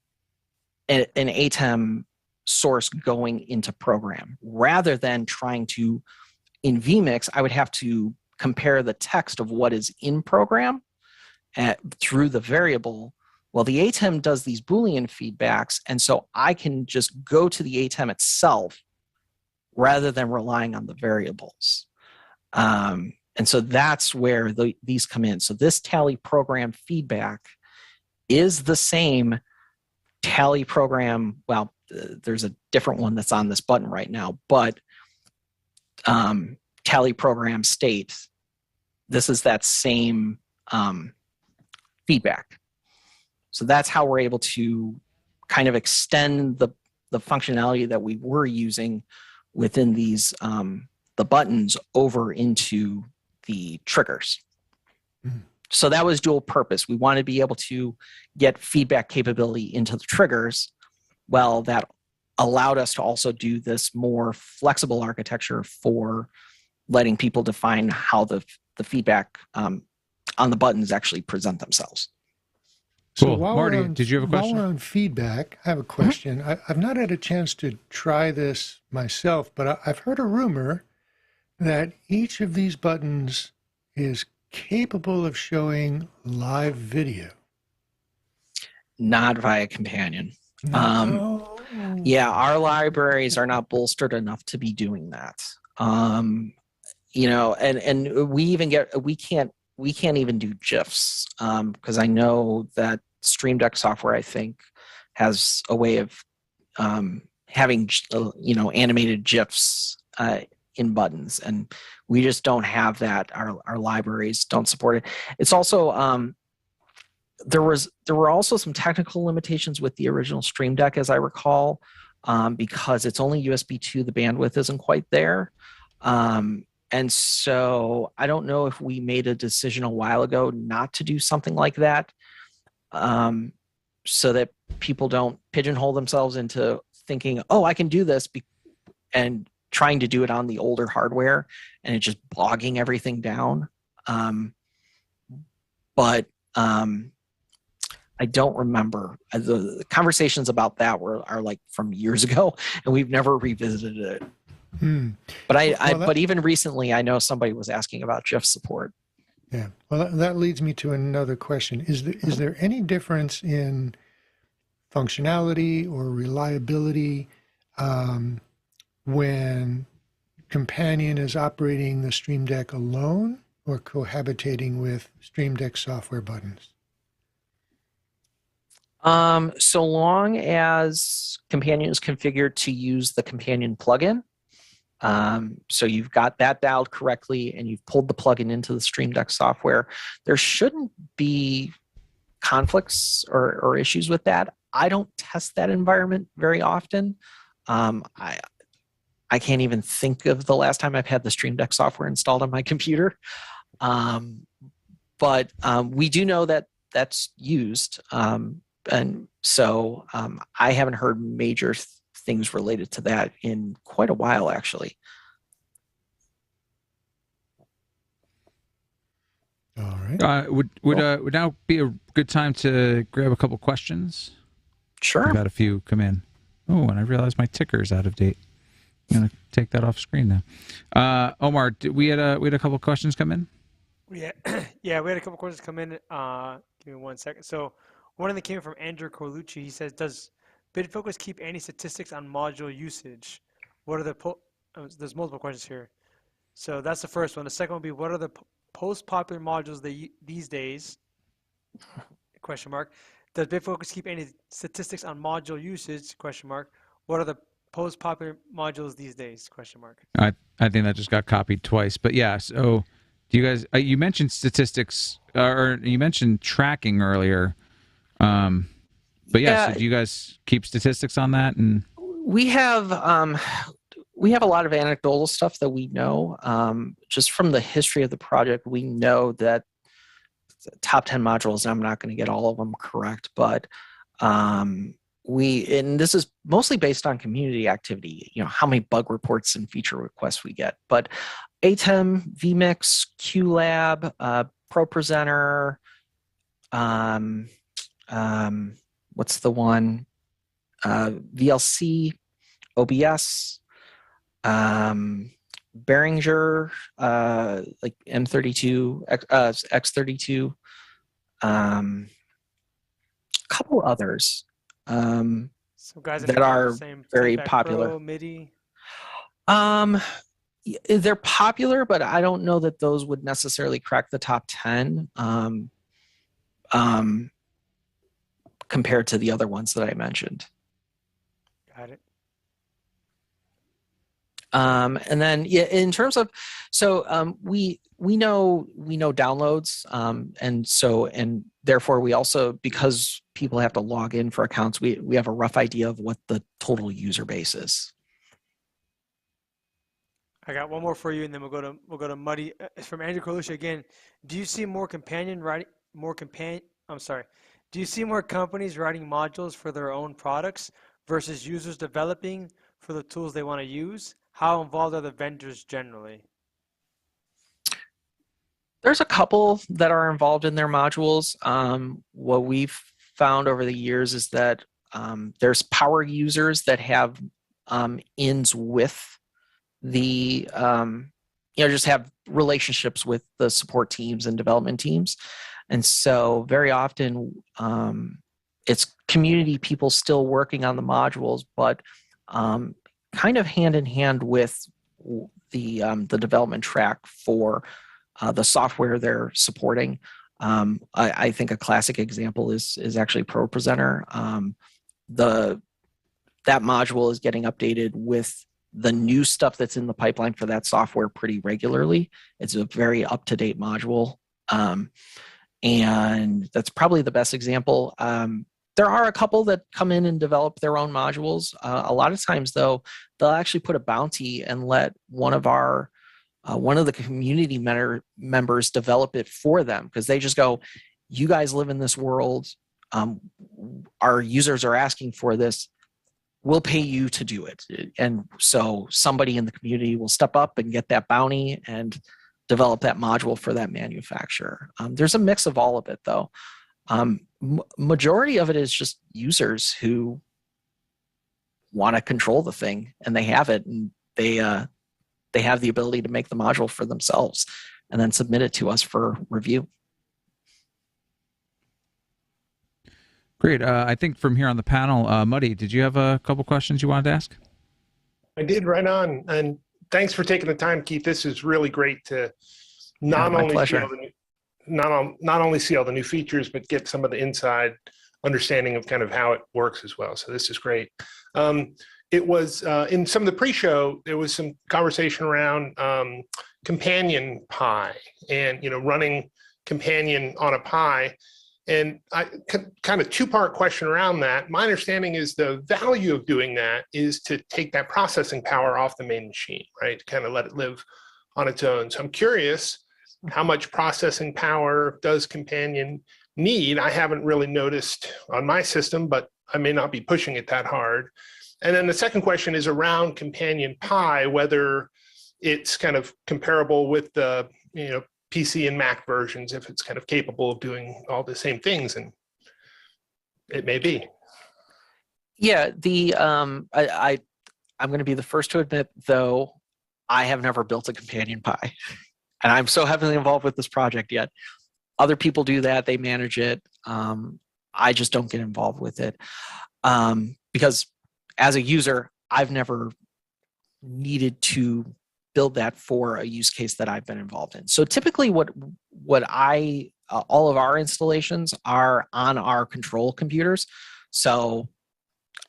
an ATEM source going into program, rather than trying to, in vMix, I would have to compare the text of what is in program through the variable. Well, the ATEM does these Boolean feedbacks, and so I can just go to the ATEM itself rather than relying on the variables. And so that's where these come in. So this tally program feedback is the same tally program. Well, there's a different one that's on this button right now, but tally program state, this is that same feedback. So that's how we're able to kind of extend the functionality that we were using within these the buttons over into the triggers. So that was dual purpose. We wanted to be able to get feedback capability into the triggers. Well, that allowed us to also do this more flexible architecture for letting people define how the feedback on the buttons actually present themselves. Cool. So Marty, did you have a question? While we're on feedback, I have a question. I've not had a chance to try this myself, but I've heard a rumor that each of these buttons is capable of showing live video. Not via Companion. No. Yeah, our libraries are not bolstered enough to be doing that. And we can't even do GIFs, because I know that Stream Deck software, I think, has a way of having animated GIFs in buttons, and we just don't have that. Our libraries don't support it. It's also there were also some technical limitations with the original Stream Deck, as I recall, because it's only USB 2. The bandwidth isn't quite there. And so I don't know if we made a decision a while ago not to do something like that, so that people don't pigeonhole themselves into thinking, oh, I can do this, and trying to do it on the older hardware and it just bogging everything down. But I don't remember. The conversations about that are like from years ago, and we've never revisited it. But even recently, I know somebody was asking about GIF support. Yeah. Well, that leads me to another question. Is there any difference in functionality or reliability when Companion is operating the Stream Deck alone or cohabitating with Stream Deck software buttons? So long as Companion is configured to use the Companion plugin, so you've got that dialed correctly and you've pulled the plugin into the Stream Deck software, there shouldn't be conflicts or issues with that. I don't test that environment very often. I can't even think of the last time I've had the Stream Deck software installed on my computer. But we do know that that's used. And so I haven't heard major things related to that in quite a while, actually. All right. Would now be a good time to grab a couple questions? Sure. We've had a few come in. Oh, and I realized my ticker's out of date. I'm gonna take that off screen now. Omar, we had a couple questions come in. Yeah, yeah, we had a couple questions come in. Give me 1 second. So one of them came from Andrew Corlucci. He says, "Does Bitfocus keep any statistics on module usage? What are the there's multiple questions here. So that's the first one. The second one would be, what are the most popular modules these days? Question mark. Does Bitfocus keep any statistics on module usage? Question mark. What are the most popular modules these days? Question mark. I think that just got copied twice, but yeah. So, do you guys? You mentioned statistics, or you mentioned tracking earlier. But yeah, so do you guys keep statistics on that? And we have a lot of anecdotal stuff that we know. Just from the history of the project, we know that the top 10 modules, and I'm not going to get all of them correct, but and this is mostly based on community activity, how many bug reports and feature requests we get. But ATEM, vMix, QLab, ProPresenter, what's the one? VLC, OBS, Behringer, like M32, X32, a couple others guys that are same very Feedback popular. Pro, MIDI. They're popular, but I don't know that those would necessarily crack the top 10 compared to the other ones that I mentioned. Got it. And then, yeah, in terms of, we know downloads, and therefore we also, because people have to log in for accounts, we have a rough idea of what the total user base is. I got one more for you, and then we'll go to Muddy. It's from Andrew Colucci again. Do you see more Do you see more companies writing modules for their own products versus users developing for the tools they want to use? How involved are the vendors generally? There's a couple that are involved in their modules. What we've found over the years is that there's power users that have ins with the just have relationships with the support teams and development teams, and so very often it's community people still working on the modules, but kind of hand in hand with the development track for the software they're supporting. I think a classic example is actually ProPresenter. That module is getting updated with the new stuff that's in the pipeline for that software pretty regularly. It's a very up-to-date module. And that's probably the best example. There are a couple that come in and develop their own modules. A lot of times, though, they'll actually put a bounty and let one of the community members develop it for them, because they just go, you guys live in this world. Our users are asking for this. We'll pay you to do it. And so somebody in the community will step up and get that bounty and develop that module for that manufacturer. There's a mix of all of it, though. Majority of it is just users who want to control the thing, and they have it, and they have the ability to make the module for themselves and then submit it to us for review. Great. I think from here on the panel, Muddy, did you have a couple questions you wanted to ask? I did, right on. And thanks for taking the time, Keith. This is really great to not only see all the new features, but get some of the inside understanding of kind of how it works as well. So this is great. It was in some of the pre-show, there was some conversation around Companion Pi and, running Companion on a Pi. And I kind of two-part question around that. My understanding is the value of doing that is to take that processing power off the main machine, right? To kind of let it live on its own. So I'm curious, how much processing power does Companion need? I haven't really noticed on my system, but I may not be pushing it that hard. And then the second question is around Companion Pi, whether it's kind of comparable with the, PC and Mac versions, if it's kind of capable of doing all the same things, and it may be. Yeah, I'm going to be the first to admit, though, I have never built a Companion Pi, and I'm so heavily involved with this project yet. Other people do that; they manage it. I just don't get involved with it because, as a user, I've never needed to build that for a use case that I've been involved in. So typically what all of our installations are on our control computers. So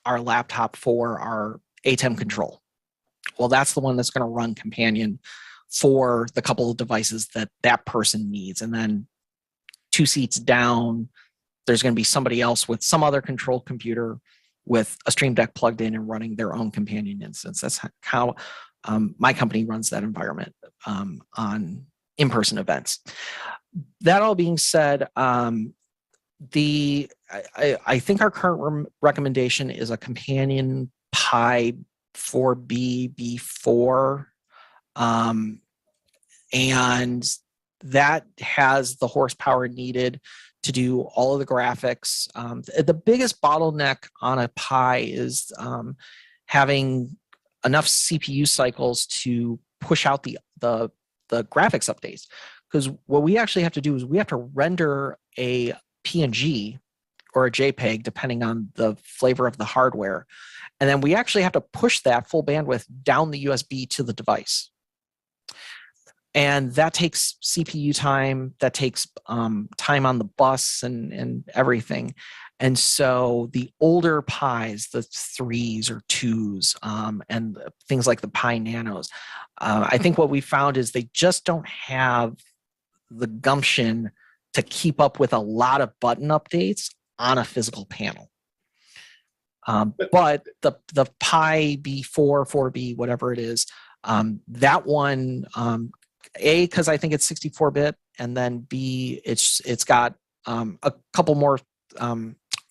our laptop for our ATEM control. Well, that's the one that's going to run Companion for the couple of devices that person needs. And then 2 seats down, there's going to be somebody else with some other control computer with a Stream Deck plugged in and running their own Companion instance. That's how my company runs that environment on in-person events. That all being said, I think our current recommendation is a Companion Pi 4B B4, and that has the horsepower needed to do all of the graphics. The biggest bottleneck on a Pi is having enough CPU cycles to push out the graphics updates. Because what we actually have to do is we have to render a PNG or a JPEG, depending on the flavor of the hardware. And then we actually have to push that full bandwidth down the USB to the device. And that takes CPU time, that takes time on the bus and everything. And so the older Pis, the 3s or 2s, and things like the Pi Nanos, I think what we found is they just don't have the gumption to keep up with a lot of button updates on a physical panel. But the Pi B4, 4B, whatever it is, that one, A, because I think it's 64-bit, and then B, it's got a couple more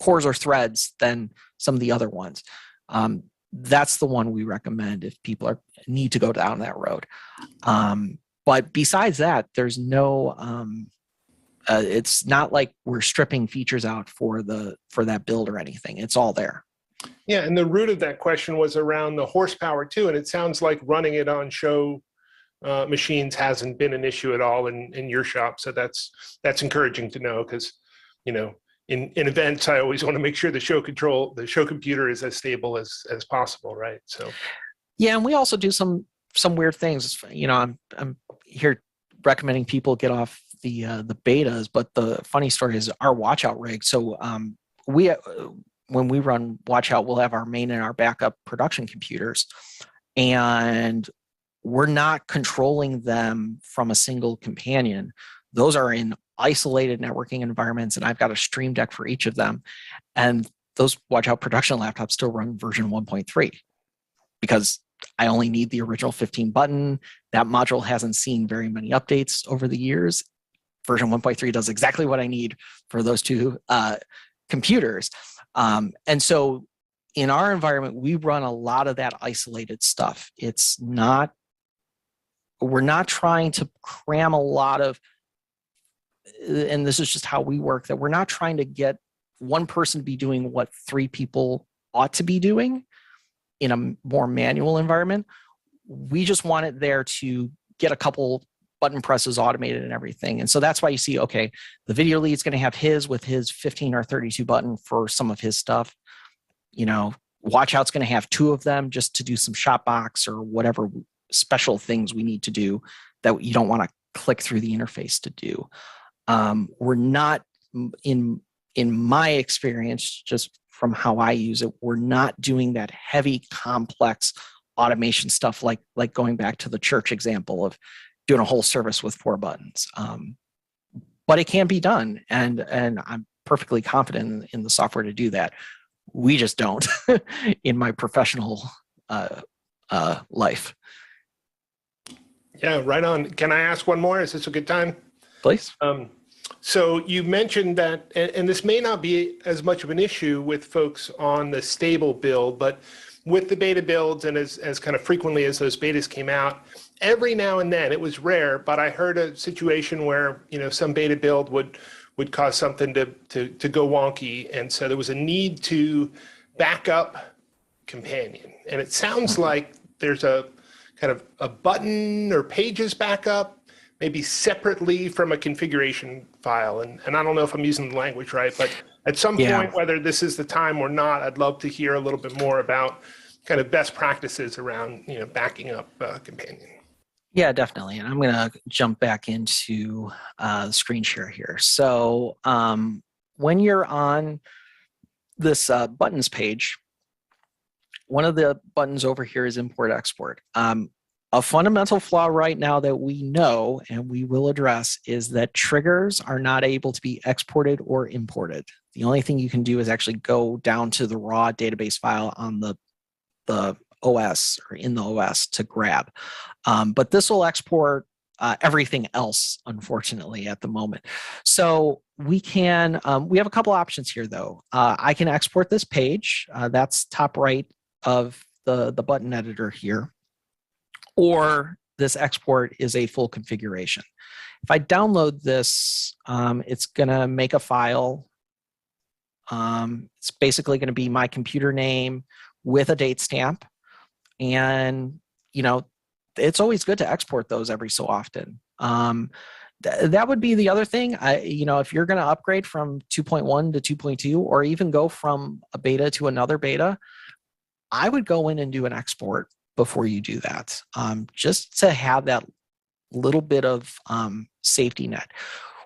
cores or threads than some of the other ones. That's the one we recommend if people need to go down that road. But besides that, there's no. It's not like we're stripping features out for that build or anything. It's all there. Yeah, and the root of that question was around the horsepower too, and it sounds like running it on show machines hasn't been an issue at all in your shop. So that's encouraging to know, because in events I always want to make sure the show computer is as stable as possible, right? So yeah, and we also do some weird things. I'm here recommending people get off the betas, but the funny story is our watch out rig. So when we run watch out, we'll have our main and our backup production computers, and we're not controlling them from a single Companion. Those are in isolated networking environments, and I've got a Stream Deck for each of them. And those watch out production laptops still run version 1.3 because I only need the original 15 button. That module hasn't seen very many updates over the years. Version 1.3 does exactly what I need for those two computers. And so in our environment, we run a lot of that isolated stuff. We're not trying to cram a lot of, and this is just how we work, that we're not trying to get one person to be doing what 3 people ought to be doing in a more manual environment. We just want it there to get a couple button presses automated and everything. And so that's why you see, okay, the video lead's going to have his with his 15 or 32 button for some of his stuff. Watch out's going to have 2 of them just to do some shot box or whatever special things we need to do that you don't want to click through the interface to do. We're not in in my experience, just from how I use it, we're not doing that heavy, complex automation stuff like going back to the church example of doing a whole service with 4 buttons. But it can be done, and I'm perfectly confident in the software to do that. We just don't in my professional life. Yeah, right on. Can I ask one more? Is this a good time? Please. So you mentioned that, and this may not be as much of an issue with folks on the stable build, but with the beta builds and as kind of frequently as those betas came out, every now and then, it was rare, but I heard a situation where, some beta build would cause something to go wonky. And so there was a need to back up Companion. And it sounds like there's a kind of a button or pages backup, maybe separately from a configuration file. And I don't know if I'm using the language right, but at some point, whether this is the time or not, I'd love to hear a little bit more about kind of best practices around, backing up Companion. Yeah, definitely. And I'm going to jump back into the screen share here. So when you're on this buttons page, one of the buttons over here is import export. A fundamental flaw right now that we know and we will address is that triggers are not able to be exported or imported. The only thing you can do is actually go down to the raw database file on the OS or in the OS to grab. But this will export everything else, unfortunately, at the moment. So we can, we have a couple options here though. I can export this page, that's top right of the button editor here, or this export is a full configuration. If I download this, it's gonna make a file. It's basically gonna be my computer name with a date stamp. And, it's always good to export those every so often. That would be the other thing. If you're going to upgrade from 2.1 to 2.2, or even go from a beta to another beta, I would go in and do an export before you do that, just to have that little bit of safety net.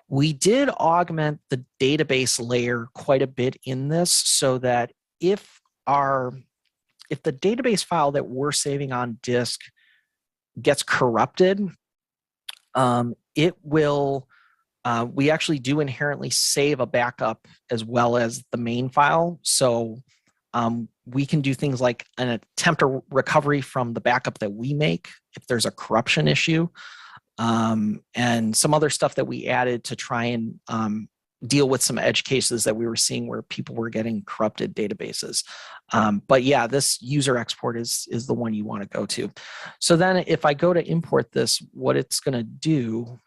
We did augment the database layer quite a bit in this, so that if the database file that we're saving on disk gets corrupted, it will, we actually do inherently save a backup as well as the main file. So we can do things like an attempt a recovery from the backup that we make if there's a corruption issue, and some other stuff that we added to try and deal with some edge cases that we were seeing where people were getting corrupted databases. But yeah, this user export is the one you want to go to. So then if I go to import this, what it's going to do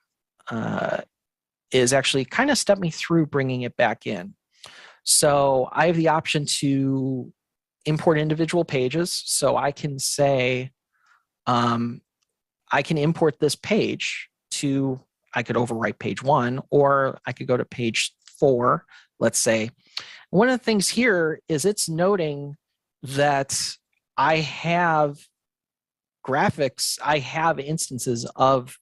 is actually kind of step me through bringing it back in. So I have the option to import individual pages. So I can say, I can import this page to, I could overwrite page 1, or I could go to page 4, let's say. One of the things here is it's noting that I have graphics, I have instances of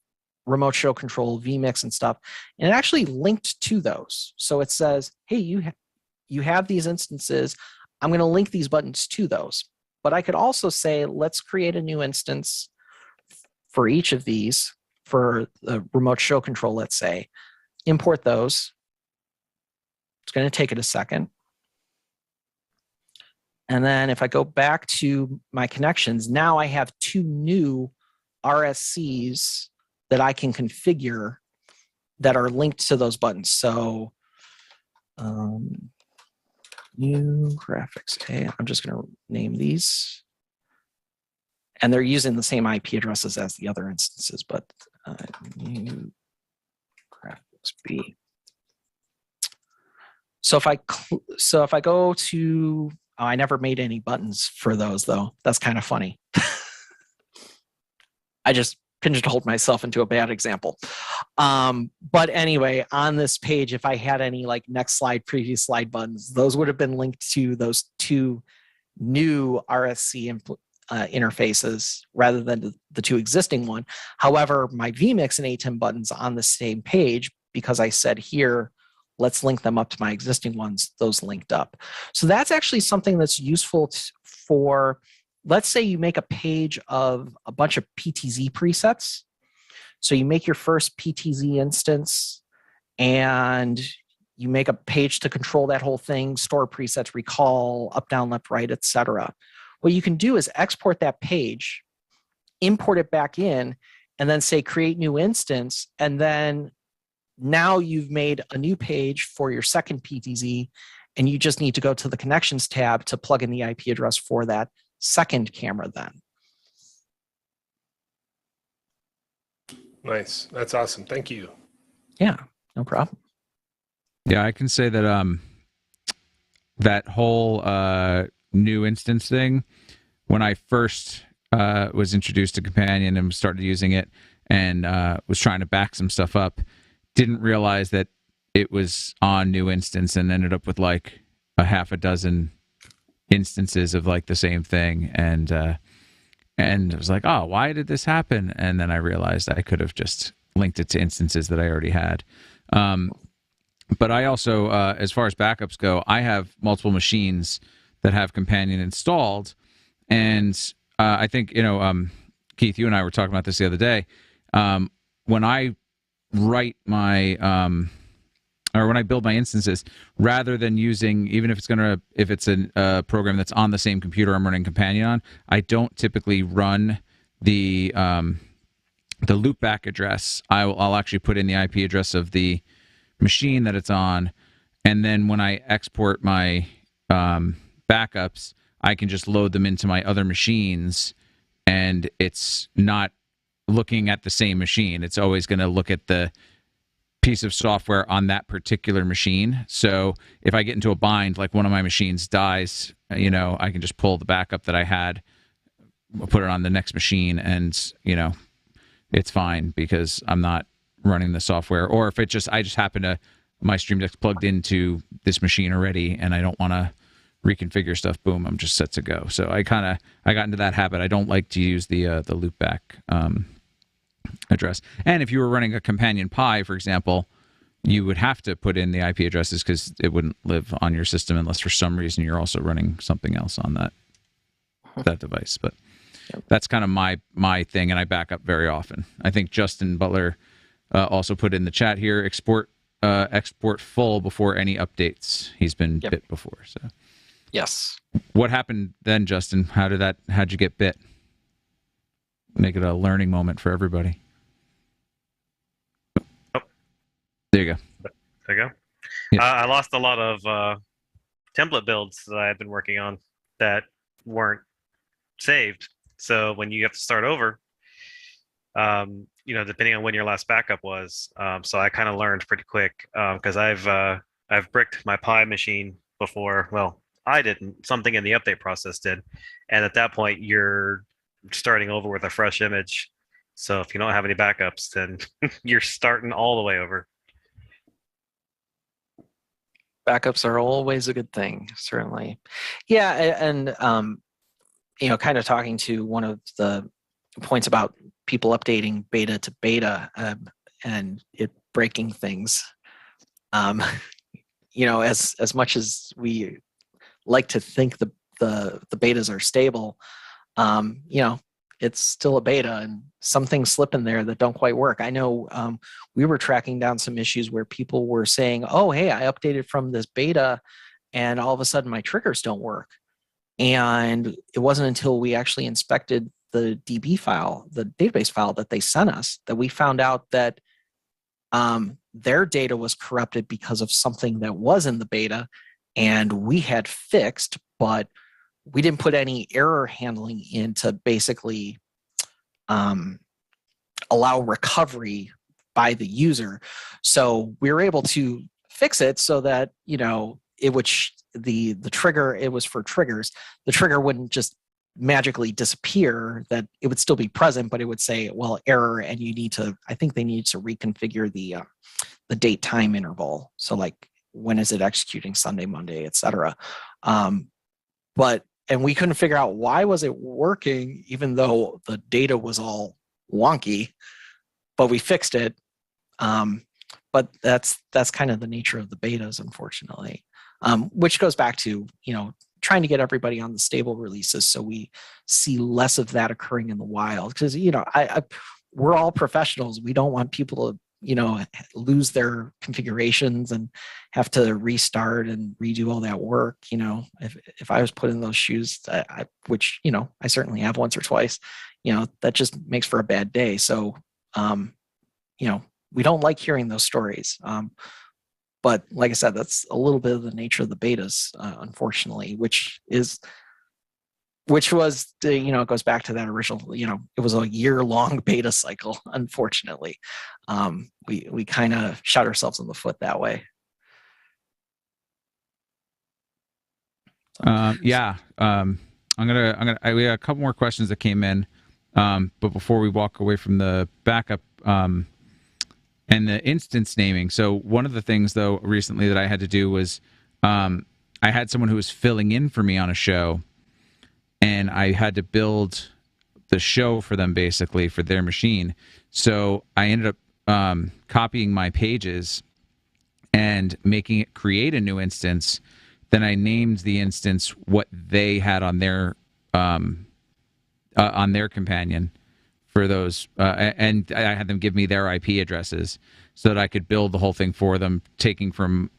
remote show control, vMix and stuff, and it actually linked to those. So it says, hey, you have these instances. I'm going to link these buttons to those. But I could also say, let's create a new instance for each of these, for the remote show control, let's say, import those. It's going to take it a second. And then if I go back to my connections, now I have 2 new RSCs that I can configure that are linked to those buttons. So new graphics. Okay, I'm just going to name these. And they're using the same IP addresses as the other instances, but new graphics B. So if I go to, I never made any buttons for those though. That's kind of funny. I just pigeonholed myself into a bad example. But anyway, on this page, if I had any like next slide, previous slide buttons, those would have been linked to those 2 new RSC interfaces rather than the 2 existing one. However, my vMix and ATEM buttons on the same page, because I said here, let's link them up to my existing ones, those linked up. So that's actually something that's useful for, let's say you make a page of a bunch of PTZ presets. So you make your first PTZ instance and you make a page to control that whole thing, store presets, recall, up, down, left, right, etc. What you can do is export that page, import it back in, and then say create new instance. And then now you've made a new page for your second PTZ, and you just need to go to the connections tab to plug in the IP address for that second camera then. Nice. That's awesome. Thank you. Yeah, no problem. Yeah, I can say that that whole new instance thing, when I first was introduced to Companion and started using it and was trying to back some stuff up, didn't realize that it was on new instance and ended up with like a half a dozen instances of like the same thing. And I was like, oh, why did this happen? And then I realized I could have just linked it to instances that I already had. But I also, as far as backups go, I have multiple machines that have Companion installed. And I think, Keith, you and I were talking about this the other day. When I write my, or when I build my instances, rather than using, even if it's a program that's on the same computer I'm running Companion on, I don't typically run the loopback address. I'll actually put in the IP address of the machine that it's on, and then when I export my backups, I can just load them into my other machines, and it's not looking at the same machine. It's always going to look at the piece of software on that particular machine. So if I get into a bind, like one of my machines dies, I can just pull the backup that I had, put it on the next machine, and it's fine because I'm not running the software. Or if I just happen to, my Stream Deck's plugged into this machine already and I don't want to reconfigure stuff, boom, I'm just set to go. So I got into that habit. I don't like to use the loopback address. And if you were running a Companion Pi, for example, you would have to put in the IP addresses because it wouldn't live on your system unless for some reason you're also running something else on that device. But that's kind of my thing, and I back up very often. I think Justin Butler also put in the chat here, export full before any updates. He's been bit before. So yes. What happened then, Justin? How'd you get bit? Make it a learning moment for everybody. Oh. There you go. There you go. Yeah. I lost a lot of template builds that I had been working on that weren't saved. So when you have to start over, depending on when your last backup was, so I kind of learned pretty quick because I've bricked my Pi machine before. Well, I didn't. Something in the update process did, and at that point, you're starting over with a fresh image. So if you don't have any backups, then you're starting all the way over. Backups are always a good thing, certainly. Yeah, and kind of talking to one of the points about people updating beta to beta and it breaking things. As much as we like to think the betas are stable, it's still a beta and some things slip in there that don't quite work. I know we were tracking down some issues where people were saying, oh, hey, I updated from this beta and all of a sudden my triggers don't work. And it wasn't until we actually inspected the DB file, the database file that they sent us, that we found out that their data was corrupted because of something that was in the beta and we had fixed, but we didn't put any error handling in to basically allow recovery by the user. So we were able to fix it so that, it would the trigger, it was for triggers. The trigger wouldn't just magically disappear, that it would still be present, but it would say, well, error, and I think they need to reconfigure the date time interval. So like, when is it executing, Sunday, Monday, etc. And we couldn't figure out why was it working, even though the data was all wonky, but we fixed it. but that's kind of the nature of the betas, unfortunately. Which goes back to, trying to get everybody on the stable releases so we see less of that occurring in the wild. Because, we're all professionals. We don't want people to, lose their configurations and have to restart and redo all that work. If I was put in those shoes, which, I certainly have once or twice, that just makes for a bad day. So, we don't like hearing those stories. But like I said, that's a little bit of the nature of the betas, unfortunately, which was it goes back to that original, it was a year-long beta cycle, unfortunately. We kind of shot ourselves in the foot that way. We got a couple more questions that came in. But before we walk away from the backup, and the instance naming. So one of the things, though, recently that I had to do was I had someone who was filling in for me on a show, and I had to build the show for them, basically, for their machine. So I ended up copying my pages and making it create a new instance. Then I named the instance what they had on their companion for those, and I had them give me their IP addresses so that I could build the whole thing for them, taking from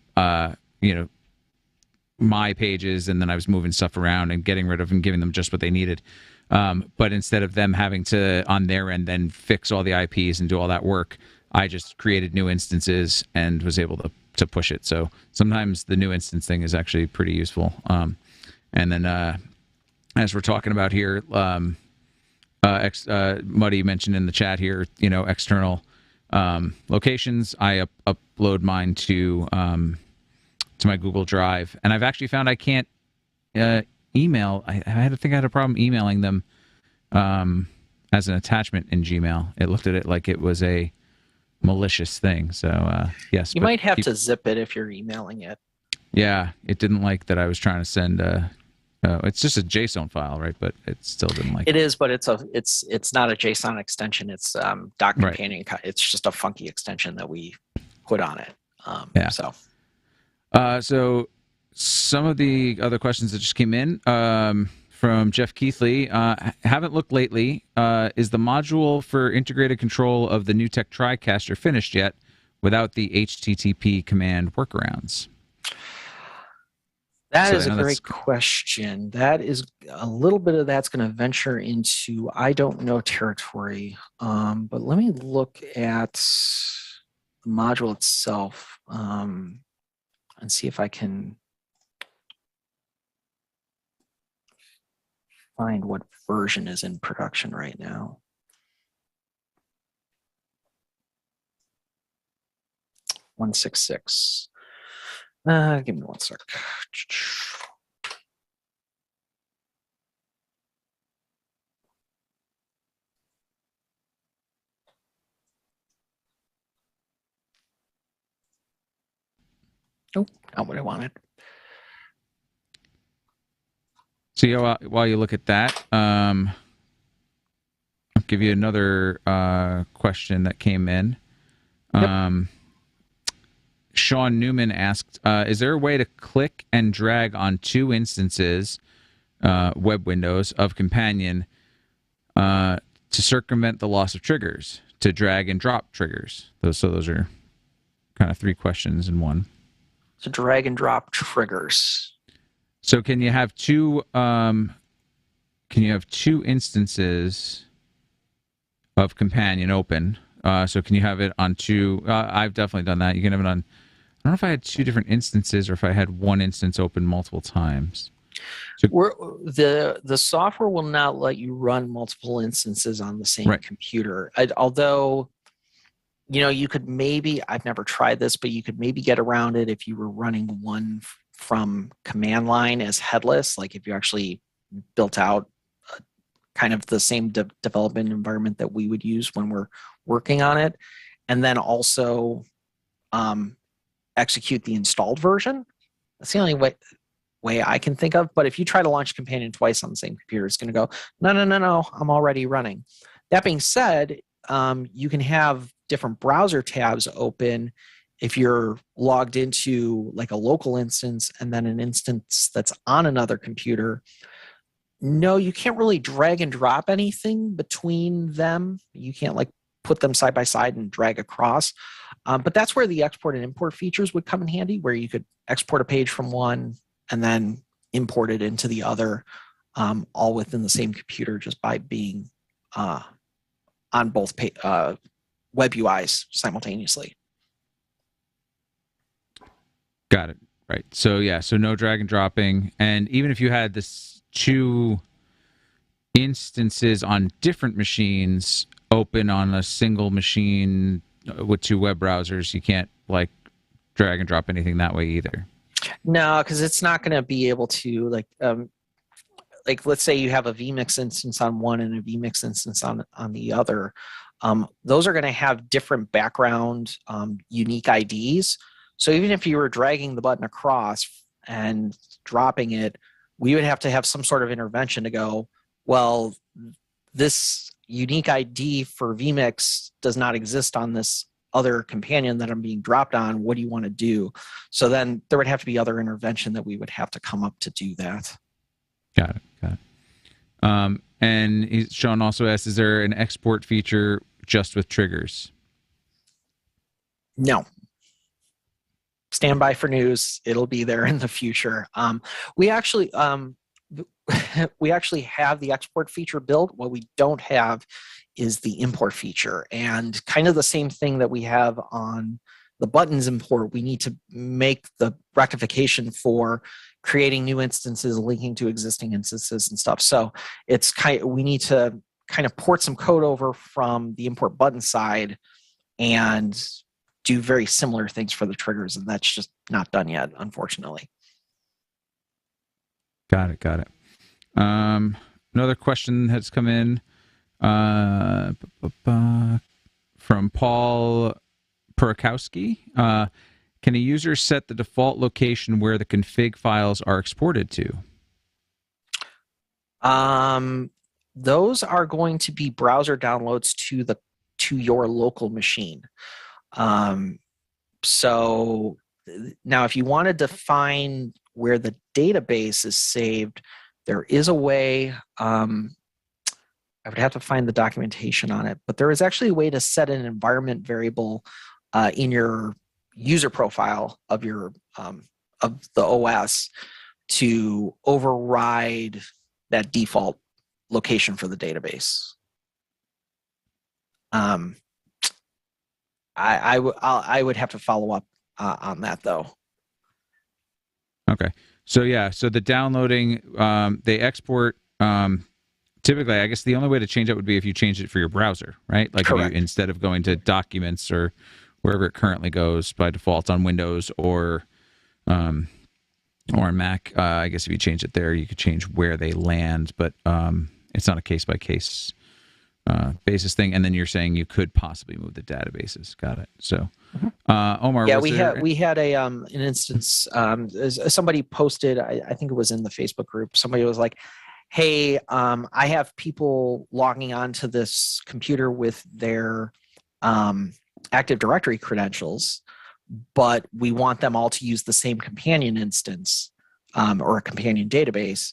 my pages, and then I was moving stuff around and getting rid of and giving them just what they needed. But instead of them having to, on their end, then fix all the IPs and do all that work, I just created new instances and was able to push it. So sometimes the new instance thing is actually pretty useful. And then as we're talking about here, Muddy mentioned in the chat here, external locations. I upload mine to my Google Drive, and I've actually found I can't email. I had a problem emailing them as an attachment in Gmail. It looked at it like it was a malicious thing. So yes, you might have to zip it if you're emailing it. Yeah, it didn't like that I was trying to send. It's just a JSON file, right? But it still didn't like it. It is, but it's not a JSON extension. It's Doc Companion. Right. It's just a funky extension that we put on it. So some of the other questions that just came in from Jeff Keithley. Haven't looked lately. Is the module for integrated control of the NewTek TriCaster finished yet without the HTTP command workarounds? That is a great question. That is a little bit of that's going to venture into I don't know territory. But let me look at the module itself and see if I can find what version is in production right now. .166. Give me one sec. Nope, not what I wanted. So while you look at that, I'll give you another question that came in. Yep. Sean Newman asked, is there a way to click and drag on two instances, web windows, of Companion to circumvent the loss of triggers, to drag and drop triggers? Those are kind of three questions in one. To drag and drop triggers. So can you have two instances of Companion open? So can you have it on two? I've definitely done that. You can have it on. I don't know if I had two different instances or if I had one instance open multiple times. So, the software will not let you run multiple instances on the same computer. Although, you could maybe, I've never tried this, but you could maybe get around it if you were running one from command line as headless, like if you actually built out kind of the same development environment that we would use when we're working on it, and then also execute the installed version. That's the only way I can think of. But if you try to launch Companion twice on the same computer, it's going to go, no, I'm already running. That being said, you can have different browser tabs open if you're logged into like a local instance and then an instance that's on another computer, no, you can't really drag and drop anything between them. You can't like put them side by side and drag across. But that's where the export and import features would come in handy, where you could export a page from one and then import it into the other, all within the same computer just by being on both web UIs simultaneously. Got it. Right. So yeah, so no drag and dropping. And even if you had this 2 instances on different machines open on a single machine with 2 web browsers, you can't like drag and drop anything that way either. No, because it's not going to be able to like let's say you have a vMix instance on one and a vMix instance on the other. Those are going to have different background unique IDs. So even if you were dragging the button across and dropping it, we would have to have some sort of intervention to go, well, this unique ID for vMix does not exist on this other companion that I'm being dropped on. What do you want to do? So then there would have to be other intervention that we would have to come up to do that. Got it. And Sean also asked, is there an export feature just with triggers? No. Stand by for news. It'll be there in the future. We actually have the export feature built. What we don't have is the import feature, and kind of the same thing that we have on the buttons import. We need to make the rectification for creating new instances, linking to existing instances and stuff. So it's we need to kind of port some code over from the import button side and do very similar things for the triggers, and that's just not done yet, unfortunately. Got it. Another question has come in from Paul Purakowski. Can a user set the default location where the config files are exported to? Those are going to be browser downloads to your local machine. So now if you want to define where the database is saved, there is a way, I would have to find the documentation on it, but there is actually a way to set an environment variable in your user profile of your of the OS to override that default location for the database. I would have to follow up on that though. Okay. So yeah, so the downloading, they export, typically, I guess the only way to change that would be if you changed it for your browser, right? Like if you, instead of going to documents or wherever it currently goes by default on Windows or Mac, I guess if you change it there, you could change where they land, but it's not a case-by-case basis thing. And then you're saying you could possibly move the databases. Got it. So, Omar, yeah, we had an instance. Somebody posted, I think it was in the Facebook group. Somebody was like, "Hey, I have people logging onto this computer with their Active Directory credentials, but we want them all to use the same companion instance or a companion database.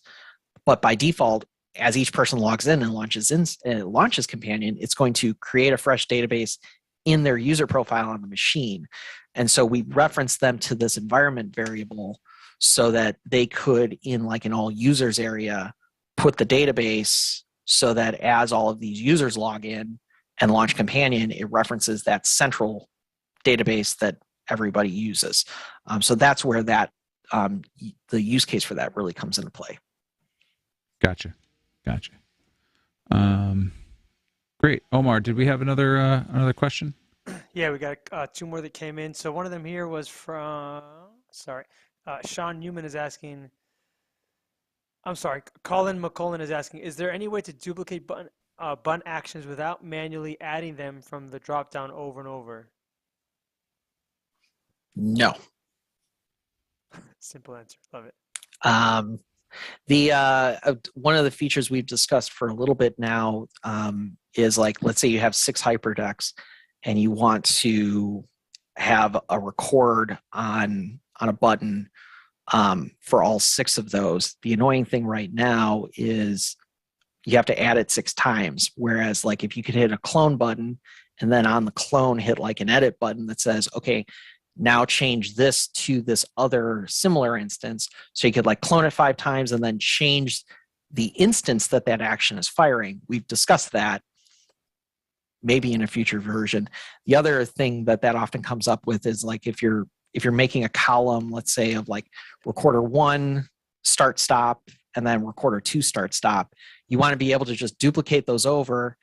But by default, as each person logs in and launches Companion, it's going to create a fresh database in their user profile on the machine. And so we reference them to this environment variable so that they could, in like an all users area, put the database so that as all of these users log in and launch Companion, it references that central database that everybody uses. So that's where that the use case for that really comes into play. Gotcha. Great. Omar, did we have another question? Yeah, we got 2 more that came in. So one of them here was from, Sean Newman is asking, Colin McCullen is asking, is there any way to duplicate button actions without manually adding them from the drop-down over and over? No. Simple answer. Love it. The one of the features we've discussed for a little bit now is like, let's say you have 6 hyperdecks and you want to have a record on a button for all 6 of those. The annoying thing right now is you have to add it 6 times. Whereas like if you could hit a clone button and then on the clone hit like an edit button that says, okay, now change this to this other similar instance. So you could like clone it 5 times and then change the instance that action is firing. We've discussed that maybe in a future version. The other thing that often comes up with is like if you're making a column, let's say of like recorder 1 start stop and then recorder 2 start stop, you want to be able to just duplicate those over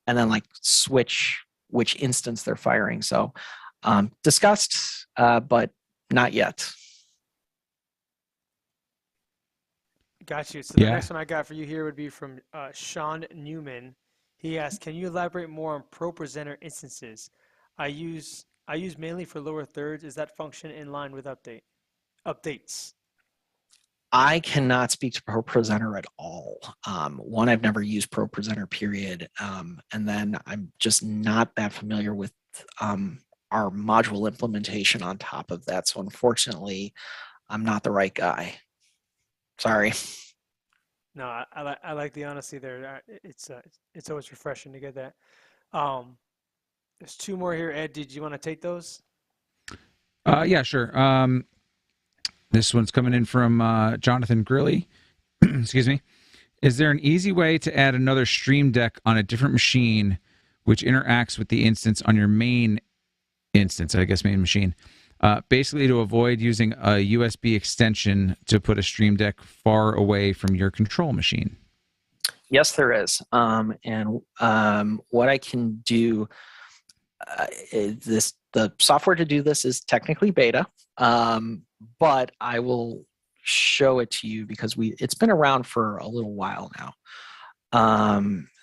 and then like switch which instance they're firing. So discussed, but not yet. Got you. So the next one I got for you here would be from Sean Newman. He asked, "Can you elaborate more on ProPresenter instances? I use mainly for lower thirds. Is that function in line with updates?" I cannot speak to ProPresenter at all. One, I've never used ProPresenter, period. And then I'm just not that familiar with our module implementation on top of that. So unfortunately, I'm not the right guy. Sorry. No, I like the honesty there. It's always refreshing to get that. There's 2 more here. Ed, did you want to take those? Yeah, sure. This one's coming in from Jonathan Grilly. Excuse me. Is there an easy way to add another Stream Deck on a different machine which interacts with the instance on your main instance, I guess main machine, basically to avoid using a USB extension to put a Stream Deck far away from your control machine? Yes, there is. And what I can do, the software to do this is technically beta, but I will show it to you because it's been around for a little while now.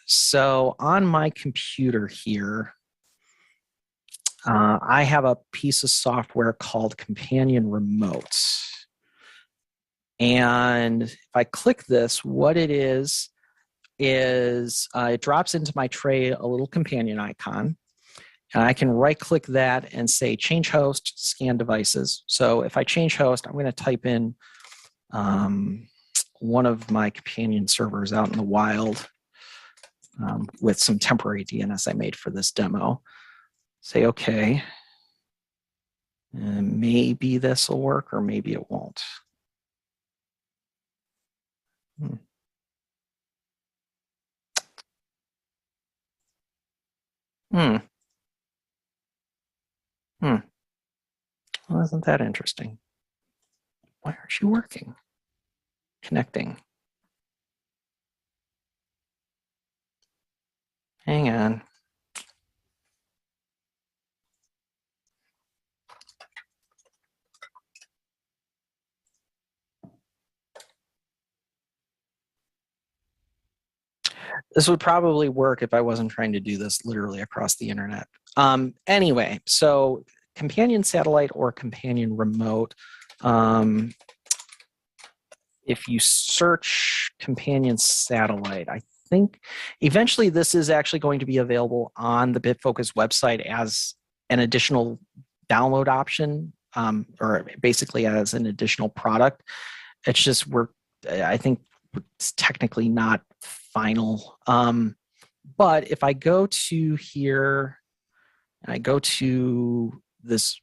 So on my computer here, I have a piece of software called Companion Remote. And if I click this, what it is it drops into my tray a little companion icon. And I can right-click that and say change host, scan devices. So if I change host, I'm going to type in one of my companion servers out in the wild with some temporary DNS I made for this demo. Say OK. And maybe this will work or maybe it won't. Well, isn't that interesting? Why aren't you working? Connecting. Hang on. This would probably work if I wasn't trying to do this literally across the internet. Anyway, so companion satellite or companion remote, if you search companion satellite, I think eventually this is actually going to be available on the Bitfocus website as an additional download option, or basically as an additional product. It's just I think it's technically not final. But if I go to here, and I go to this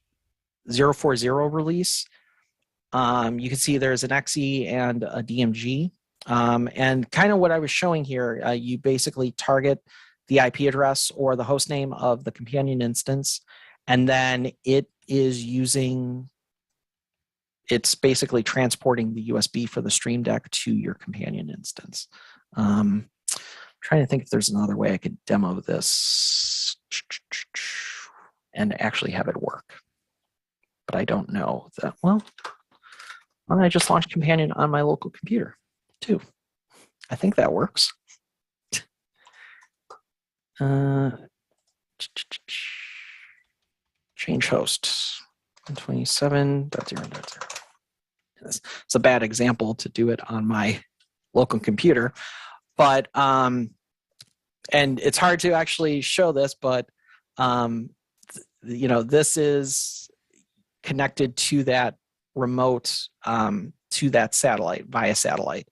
040 release, you can see there's an XE and a DMG. And kind of what I was showing here, you basically target the IP address or the host name of the companion instance, and then it's basically transporting the USB for the Stream Deck to your companion instance. I'm trying to think if there's another way I could demo this and actually have it work. But I don't know that. Well, why don't I just launch Companion on my local computer too? I think that works. Change host 127.0.0. It's a bad example to do it on my local computer, but and it's hard to actually show this, but this is connected to that remote, to that satellite, via satellite.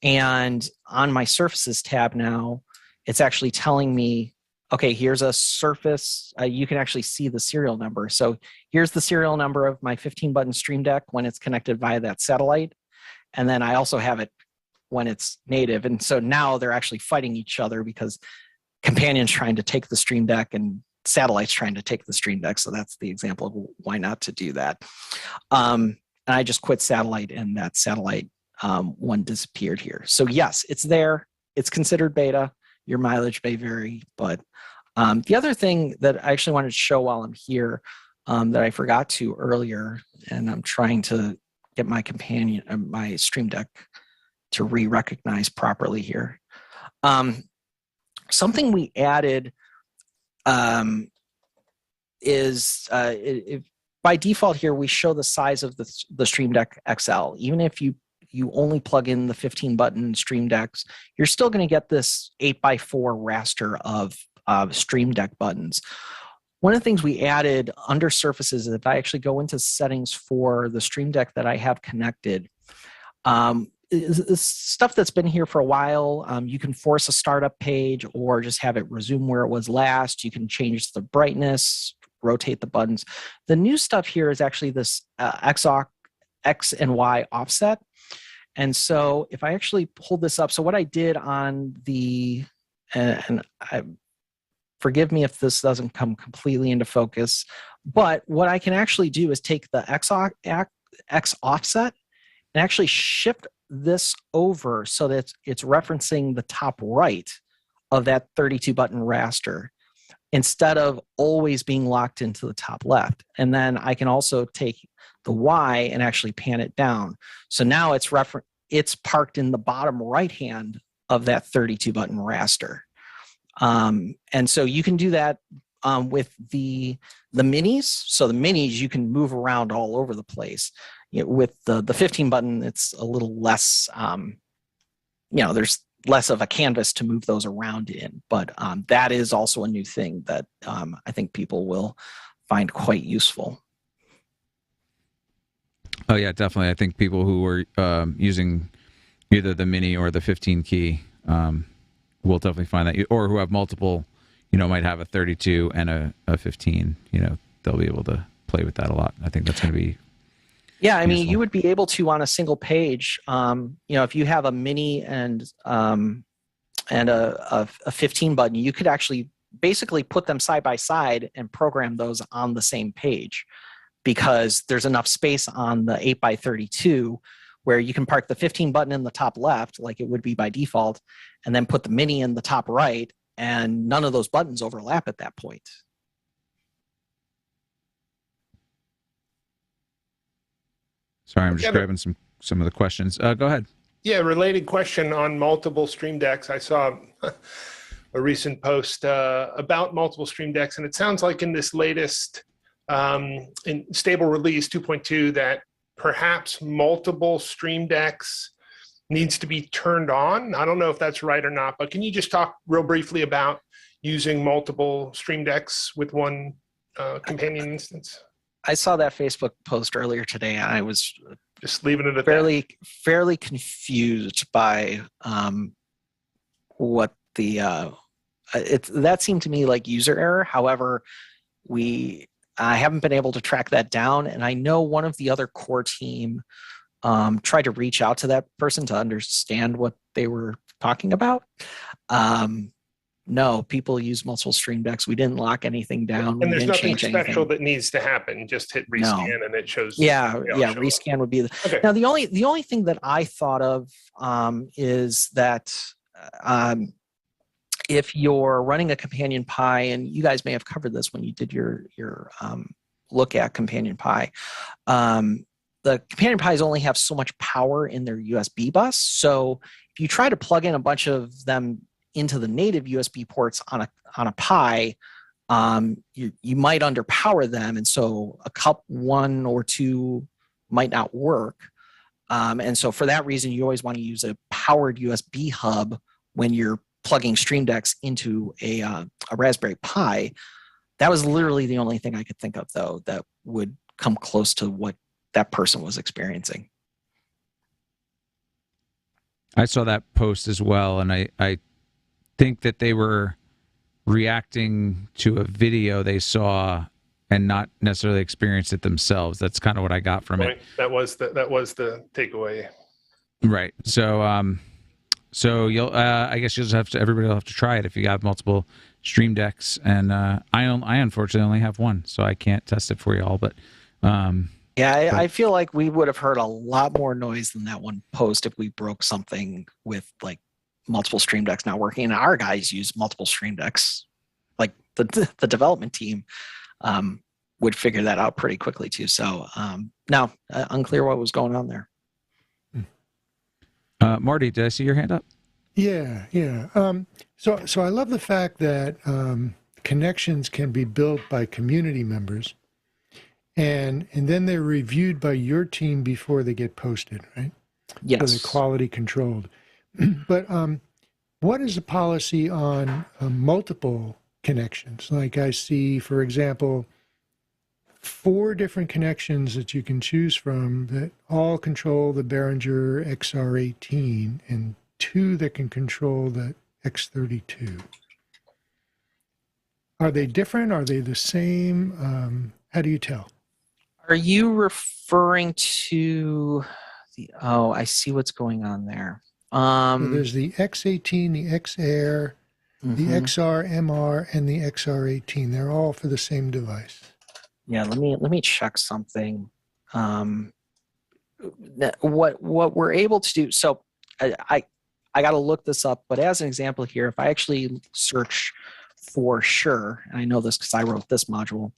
And on my Surfaces tab now, it's actually telling me, okay, here's a Surface. You can actually see the serial number. So here's the serial number of my 15-button Stream Deck when it's connected via that satellite. And then I also have it when it's native. And so now they're actually fighting each other because Companion's trying to take the Stream Deck and Satellite's trying to take the Stream Deck. So that's the example of why not to do that. And I just quit Satellite, and that Satellite one disappeared here. So yes, it's there. It's considered beta. Your mileage may vary. But the other thing that I actually wanted to show while I'm here that I forgot to earlier, and I'm trying to get my my Stream Deck to re-recognize properly here. Something we added is by default here, we show the size of the Stream Deck XL. Even if you only plug in the 15-button Stream Decks, you're still going to get this 8x4 raster of Stream Deck buttons. One of the things we added under Surfaces is if I actually go into settings for the Stream Deck that I have connected, is stuff that's been here for a while. You can force a startup page or just have it resume where it was last. You can change the brightness, rotate the buttons. The new stuff here is actually this X and Y offset. And so if I actually hold this up, so what I did on the, forgive me if this doesn't come completely into focus, but what I can actually do is take the X offset and actually shift this over so that it's referencing the top right of that 32-button raster instead of always being locked into the top left. And then I can also take the Y and actually pan it down. So now it's parked in the bottom right hand of that 32-button raster. And so you can do that with the minis. So the minis, you can move around all over the place. With the 15 button, it's a little less, there's less of a canvas to move those around in. But that is also a new thing that I think people will find quite useful. Oh, yeah, definitely. I think people who were using either the mini or the 15 key will definitely find that, or who have multiple, might have a 32 and a 15, they'll be able to play with that a lot. I think that's going to be Yeah, I mean, useful. you would be able to on a single page. If you have a mini and a 15 button, you could actually basically put them side by side and program those on the same page, because there's enough space on the 8x32 where you can park the 15 button in the top left, like it would be by default, and then put the mini in the top right, and none of those buttons overlap at that point. Sorry, I'm just grabbing some of the questions. Go ahead. Yeah, related question on multiple Stream Decks. I saw a recent post about multiple Stream Decks, and it sounds like in this latest in stable release 2.2 that perhaps multiple Stream Decks needs to be turned on. I don't know if that's right or not, but can you just talk real briefly about using multiple Stream Decks with one companion instance? I saw that Facebook post earlier today, and I was just leaving it at fairly confused by what the that seemed to me like user error. However, I haven't been able to track that down, and I know one of the other core team tried to reach out to that person to understand what they were talking about. No, people use multiple Stream Decks. We didn't lock anything down. And there's nothing special anything that needs to happen. Just hit rescan and it shows. Yeah, rescan would be the. Okay. Now the only thing that I thought of is that if you're running a Companion Pi, and you guys may have covered this when you did your look at Companion Pi, the Companion Pis only have so much power in their USB bus. So if you try to plug in a bunch of them into the native USB ports on a Pi, you might underpower them, and so one or two might not work. And so for that reason, you always want to use a powered USB hub when you're plugging Stream Decks into a Raspberry Pi. That was literally the only thing I could think of, though, that would come close to what that person was experiencing. I saw that post as well, and I think that they were reacting to a video they saw and not necessarily experienced it themselves. That's kind of what I got from it. That was the takeaway. Right. So you'll I guess you'll just have to, everybody will have to try it if you have multiple Stream Decks, and I unfortunately only have one, so I can't test it for you all, but I feel like we would have heard a lot more noise than that one post if we broke something with like multiple Stream Decks not working. And our guys use multiple Stream Decks. Like the development team would figure that out pretty quickly too. So no, unclear what was going on there. Marty, did I see your hand up? Yeah. So I love the fact that connections can be built by community members, and then they're reviewed by your team before they get posted, right? Yes. So they're quality controlled. But what is the policy on multiple connections? Like I see, for example, 4 different connections that you can choose from that all control the Behringer XR18 and 2 that can control the X32. Are they different? Are they the same? How do you tell? Are you referring to the, I see what's going on there. So there's the X18, the XAir, the XR MR, and the XR18. They're all for the same device. Yeah, let me check something. What we're able to do. So I got to look this up, but as an example here, if I actually search for Shure, and I know this because I wrote this module.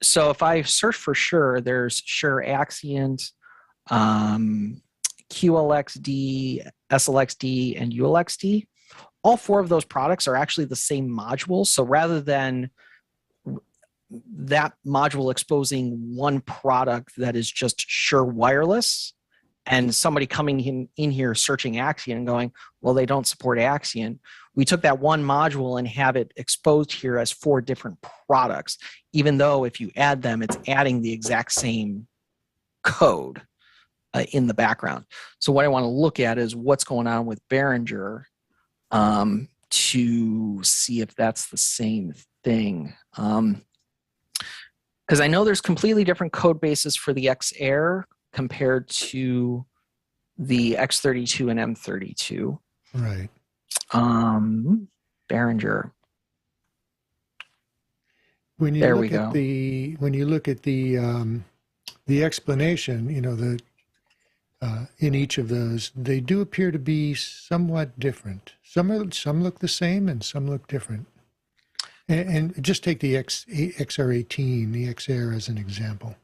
So if I search for Shure, there's Shure Axient, QLXD, SLXD, and ULXD. All 4 of those products are actually the same module. So rather than that module exposing one product that is just Shure Wireless, and somebody coming in here searching Axient and going, well, they don't support Axient. We took that one module and have it exposed here as 4 different products, even though if you add them, it's adding the exact same code in the background. So what I want to look at is what's going on with Behringer to see if that's the same thing. Because I know there's completely different code bases for the XAir compared to the X32 and M32. Right. Behringer. When you There look we go. at when you look at the explanation, in each of those, they do appear to be somewhat different. Some look the same and some look different. And just take the XR18, the XAir as an example.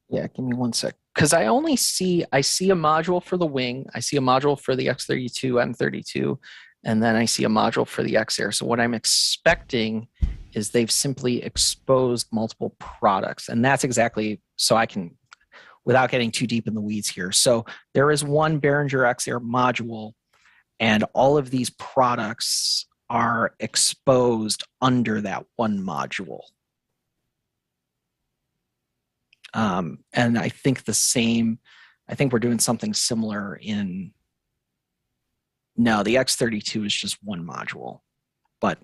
Yeah, give me one sec. Because I see a module for the wing, I see a module for the X32, M32, and then I see a module for the XAir. So what I'm expecting is they've simply exposed multiple products. And that's exactly, so I can, without getting too deep in the weeds here. So there is one Behringer XAir module, and all of these products are exposed under that one module. And I think we're doing something similar in, no, the X32 is just one module, but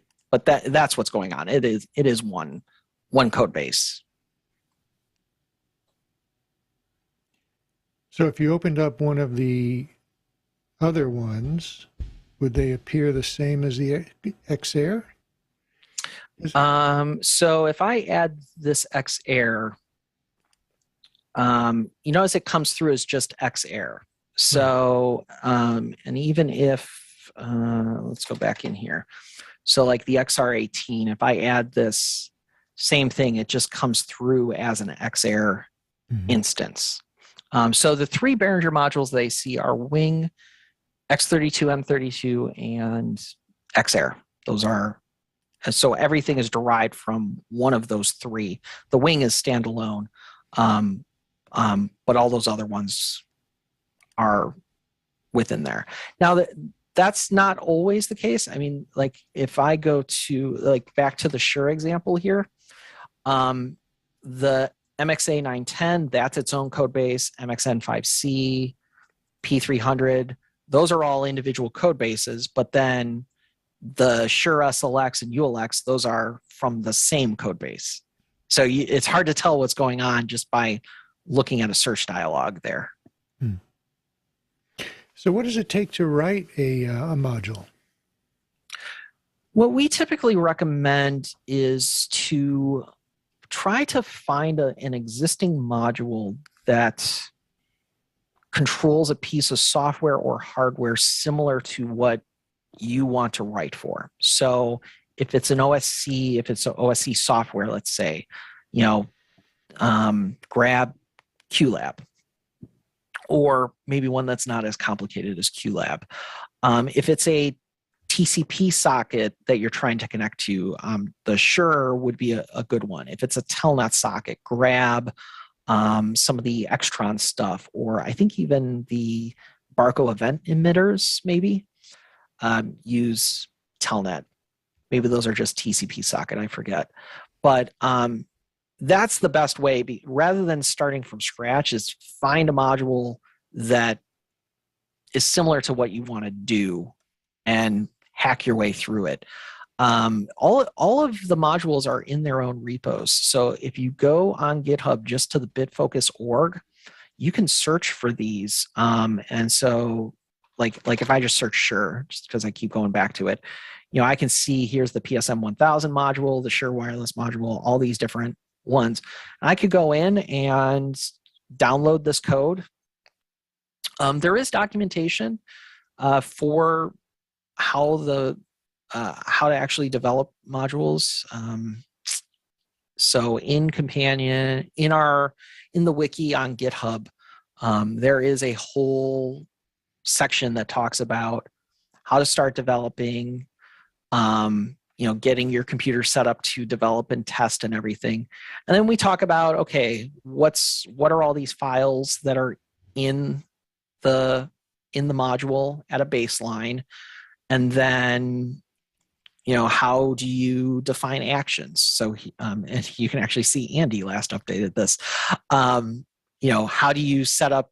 that's what's going on. It is one code base. So if you opened up one of the other ones, would they appear the same as the XAir? So if I add this XAir, you notice it comes through as just XAir. So, and even if, let's go back in here. So like the XR18, if I add this same thing, it just comes through as an XAir instance. So the 3 Behringer modules they see are Wing, X32, M32, and XAir. Those are, so everything is derived from one of those 3. The Wing is standalone. But all those other ones are within there. Now, That's not always the case. I mean, like if I go to like back to the Shure example here, the MXA 910, that's its own code base, MXN 5C, P300, those are all individual code bases, but then the Shure SLX and ULX, those are from the same code base. So it's hard to tell what's going on just by looking at a search dialog there. So what does it take to write a module? What we typically recommend is to try to find an existing module that controls a piece of software or hardware similar to what you want to write for. So if it's an OSC, if it's an OSC software, let's say, grab QLab, or maybe one that's not as complicated as QLab. If it's a TCP socket that you're trying to connect to, the Shure would be a good one. If it's a Telnet socket, grab some of the Extron stuff, or I think even the Barco event emitters, maybe. Use Telnet. Maybe those are just TCP socket, I forget. But that's the best way, rather than starting from scratch, is find a module that is similar to what you want to do and hack your way through it. All of the modules are in their own repos. So if you go on GitHub just to the Bitfocus org, you can search for these. And so like if I just search Shure, just because I keep going back to it, I can see here's the PSM 1000 module, the Shure wireless module, all these different ones. I could go in and download this code. There is documentation for how to actually develop modules. So in Companion, in the wiki on GitHub, there is a whole section that talks about how to start developing, getting your computer set up to develop and test and everything. And then we talk about, okay, what are all these files that are in the module at a baseline? And then, how do you define actions? So, and you can actually see Andy last updated this. How do you set up,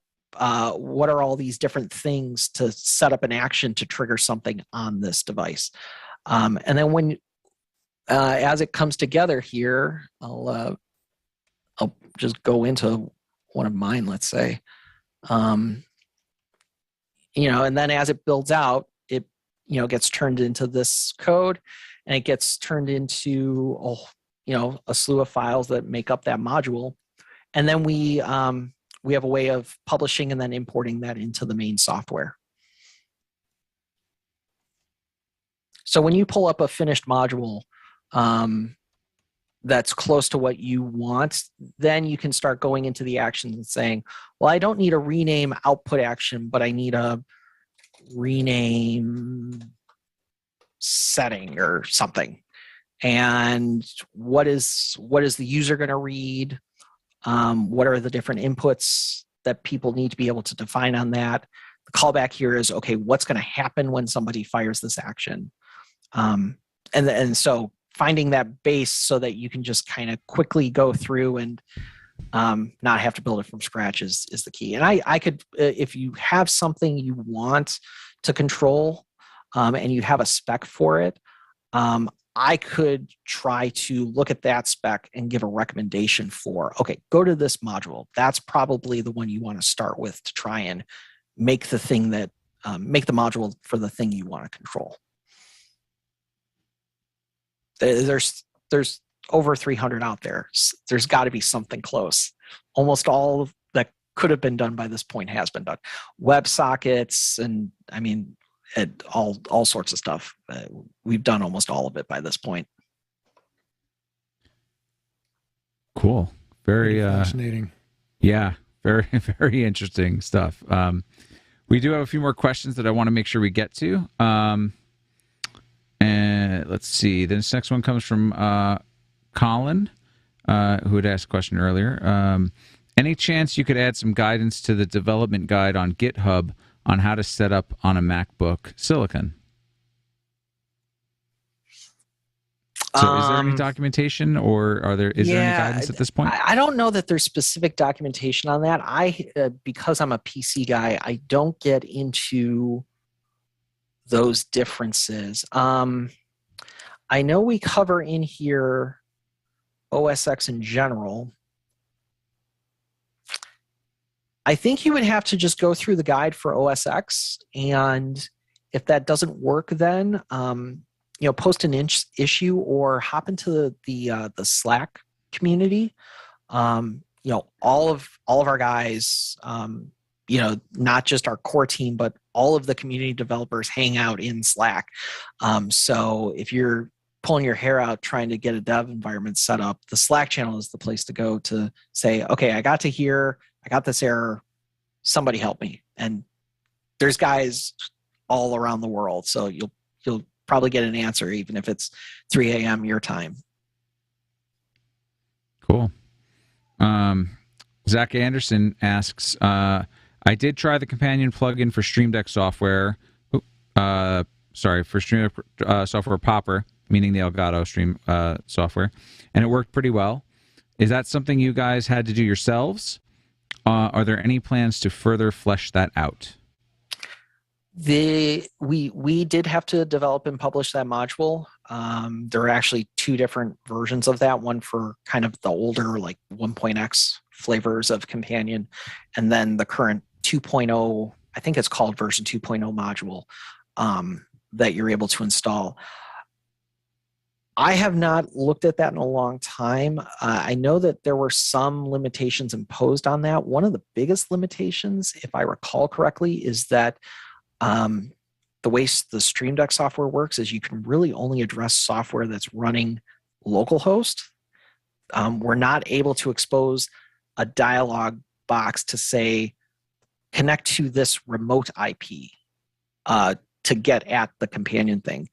what are all these different things to set up an action to trigger something on this device? And then when, as it comes together here, I'll just go into one of mine, let's say, and then as it builds out, it, gets turned into this code, and it gets turned into, a slew of files that make up that module. And then we have a way of publishing and then importing that into the main software. So when you pull up a finished module that's close to what you want, then you can start going into the actions and saying, well, I don't need a rename output action, but I need a rename setting or something. And what is the user going to read? What are the different inputs that people need to be able to define on that? The callback here is, okay, what's going to happen when somebody fires this action? And so finding that base so that you can just kind of quickly go through and not have to build it from scratch is the key. And I could, if you have something you want to control and you have a spec for it, I could try to look at that spec and give a recommendation for, okay, go to this module. That's probably the one you want to start with to try and make the thing that, make the module for the thing you want to control. There's over 300 out there. There's got to be something close. Almost all that could have been done by this point has been done. WebSockets and all sorts of stuff. We've done almost all of it by this point. Cool. Very fascinating. Yeah, very, very interesting stuff. We do have a few more questions that I want to make sure we get to. And let's see. This next one comes from Colin, who had asked a question earlier. Any chance you could add some guidance to the development guide on GitHub on how to set up on a MacBook Silicon. So is there any documentation, or is there any guidance at this point? I don't know that there's specific documentation on that. Because I'm a PC guy, I don't get into those differences. I know we cover in here OS X in general. I think you would have to just go through the guide for OS X, and if that doesn't work, then post an issue or hop into the Slack community. All of our guys, not just our core team, but all of the community developers hang out in Slack. So if you're pulling your hair out trying to get a dev environment set up, the Slack channel is the place to go to say, okay, I got to here, I got this error, somebody help me. And there's guys all around the world, so you'll probably get an answer even if it's 3 a.m. your time. Cool. Zach Anderson asks, I did try the companion plugin for Stream Deck software. For Stream Deck software Popper, meaning the Elgato Stream software, and it worked pretty well. Is that something you guys had to do yourselves? Are there any plans to further flesh that out? We did have to develop and publish that module. There are actually two different versions of that, one for kind of the older like 1.x flavors of Companion, and then the current 2.0, I think it's called version 2.0 module that you're able to install. I have not looked at that in a long time. I know that there were some limitations imposed on that. One of the biggest limitations, if I recall correctly, is that the way the Stream Deck software works is you can really only address software that's running localhost. We're not able to expose a dialog box to say, connect to this remote IP to get at the companion thing.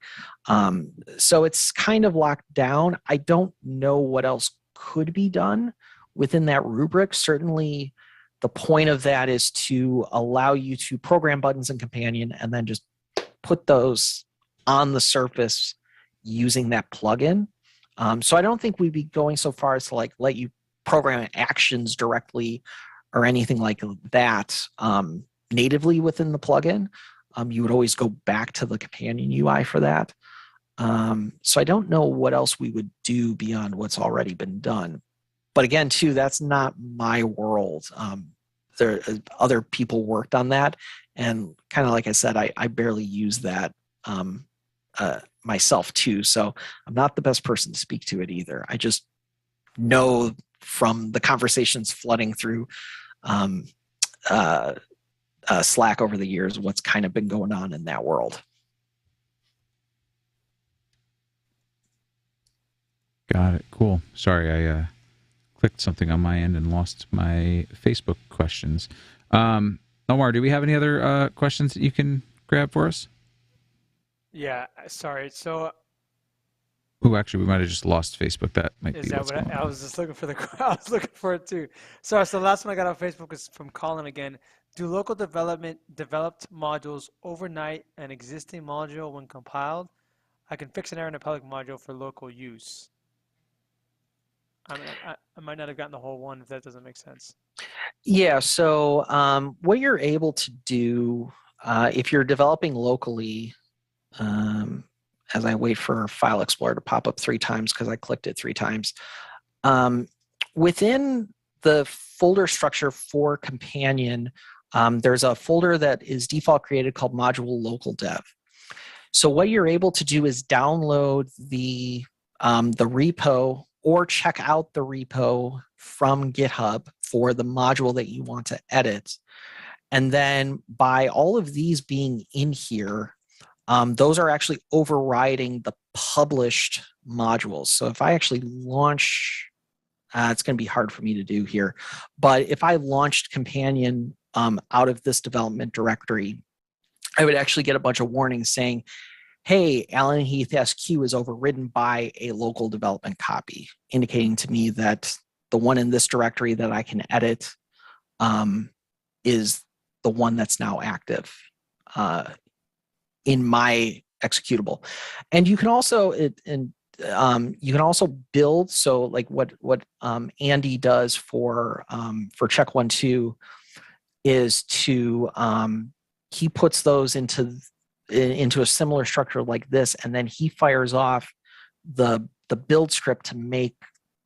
So it's kind of locked down. I don't know what else could be done within that rubric. Certainly, the point of that is to allow you to program buttons in Companion and then just put those on the surface using that plugin. So I don't think we'd be going so far as to like let you program actions directly or anything like that natively within the plugin. You would always go back to the Companion UI for that. So I don't know what else we would do beyond what's already been done. But again, too, that's not my world. There other people worked on that, and kind of like I said, I barely use that myself too. So I'm not the best person to speak to it either. I just know from the conversations flooding through Slack over the years what's kind of been going on in that world. Got it. Cool. Sorry, I clicked something on my end and lost my Facebook questions. Omar, do we have any other questions that you can grab for us? Yeah, sorry. So, actually, we might have just lost Facebook. That might be what's going on. I was just looking for I was looking for it too. Sorry. So the last one I got on Facebook is from Colin again. Do local developed modules overnight an existing module when compiled? I can fix an error in a public module for local use. I might not have gotten the whole one if that doesn't make sense. Yeah, so what you're able to do if you're developing locally, as I wait for File Explorer to pop up 3 times because I clicked it 3 times, within the folder structure for Companion, there's a folder that is default created called module local dev. So what you're able to do is download the repo or check out the repo from GitHub for the module that you want to edit. And then by all of these being in here, those are actually overriding the published modules. So if I actually launch, it's going to be hard for me to do here, but if I launched Companion out of this development directory, I would actually get a bunch of warnings saying, hey, Allen Heath SQ is overridden by a local development copy, indicating to me that the one in this directory that I can edit is the one that's now active in my executable. And you can also you can also build. So like what Andy does for check 1.2 is to he puts those into a similar structure like this, and then he fires off the build script to make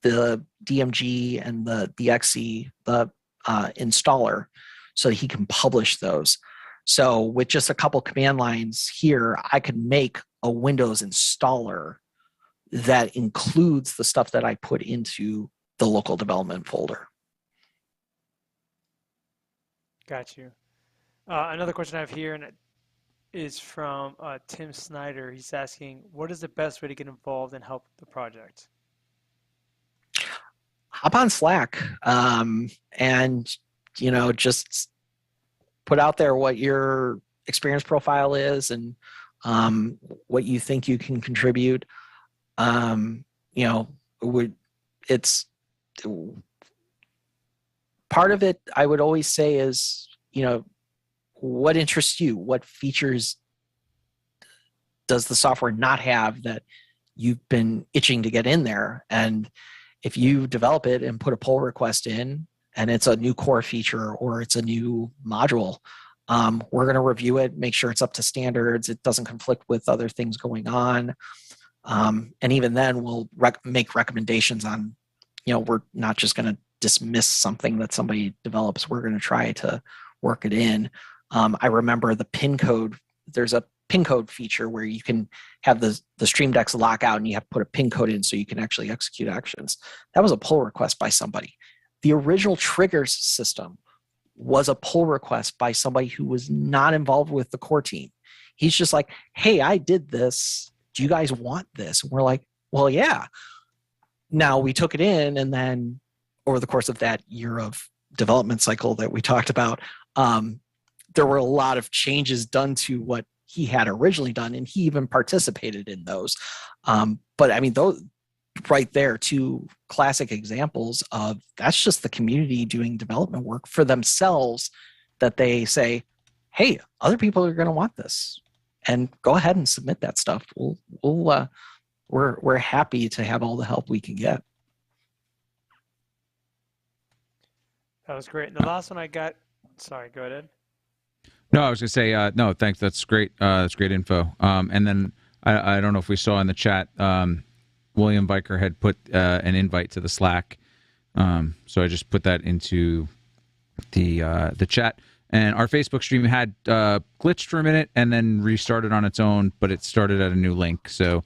the DMG and the exe, the installer, so that he can publish those. So with just a couple command lines here, I could make a Windows installer that includes the stuff that I put into the local development folder. Got you. Another question I have here, and it is from Tim Snyder. He's asking, what is the best way to get involved and help the project? Hop on Slack, and just put out there what your experience profile is and what you think you can contribute. It's part of it. I would always say is, what interests you? What features does the software not have that you've been itching to get in there? And if you develop it and put a pull request in, and it's a new core feature or it's a new module, we're going to review it, make sure it's up to standards, it doesn't conflict with other things going on. And even then, we'll make recommendations on, we're not just going to dismiss something that somebody develops. We're going to try to work it in. I remember the pin code. There's a pin code feature where you can have the Stream Decks lock out and you have to put a pin code in so you can actually execute actions. That was a pull request by somebody. The original triggers system was a pull request by somebody who was not involved with the core team. He's just like, hey, I did this. Do you guys want this? And we're like, well, yeah. Now we took it in, and then over the course of that year of development cycle that we talked about, there were a lot of changes done to what he had originally done, and he even participated in those. But I mean, those right there, two classic examples of that's just the community doing development work for themselves, that they say, hey, other people are going to want this, and go ahead and submit that stuff. We're happy to have all the help we can get. That was great. And the last one I got, sorry, go ahead. No, I was going to say, no, thanks. That's great. That's great info. And then I don't know if we saw in the chat, William Viker had put an invite to the Slack. So I just put that into the chat. And our Facebook stream had glitched for a minute and then restarted on its own, but it started at a new link. So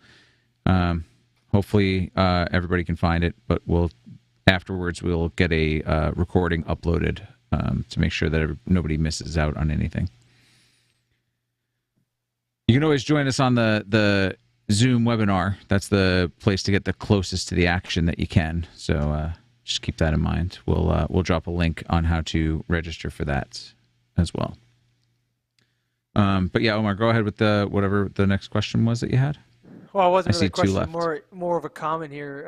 hopefully everybody can find it, but afterwards we'll get a recording uploaded to make sure that nobody misses out on anything. You can always join us on the Zoom webinar. That's the place to get the closest to the action that you can. So just keep that in mind. We'll drop a link on how to register for that as well. But yeah, Omar, go ahead with whatever the next question was that you had. Well, it wasn't really a question, left. more of a comment here.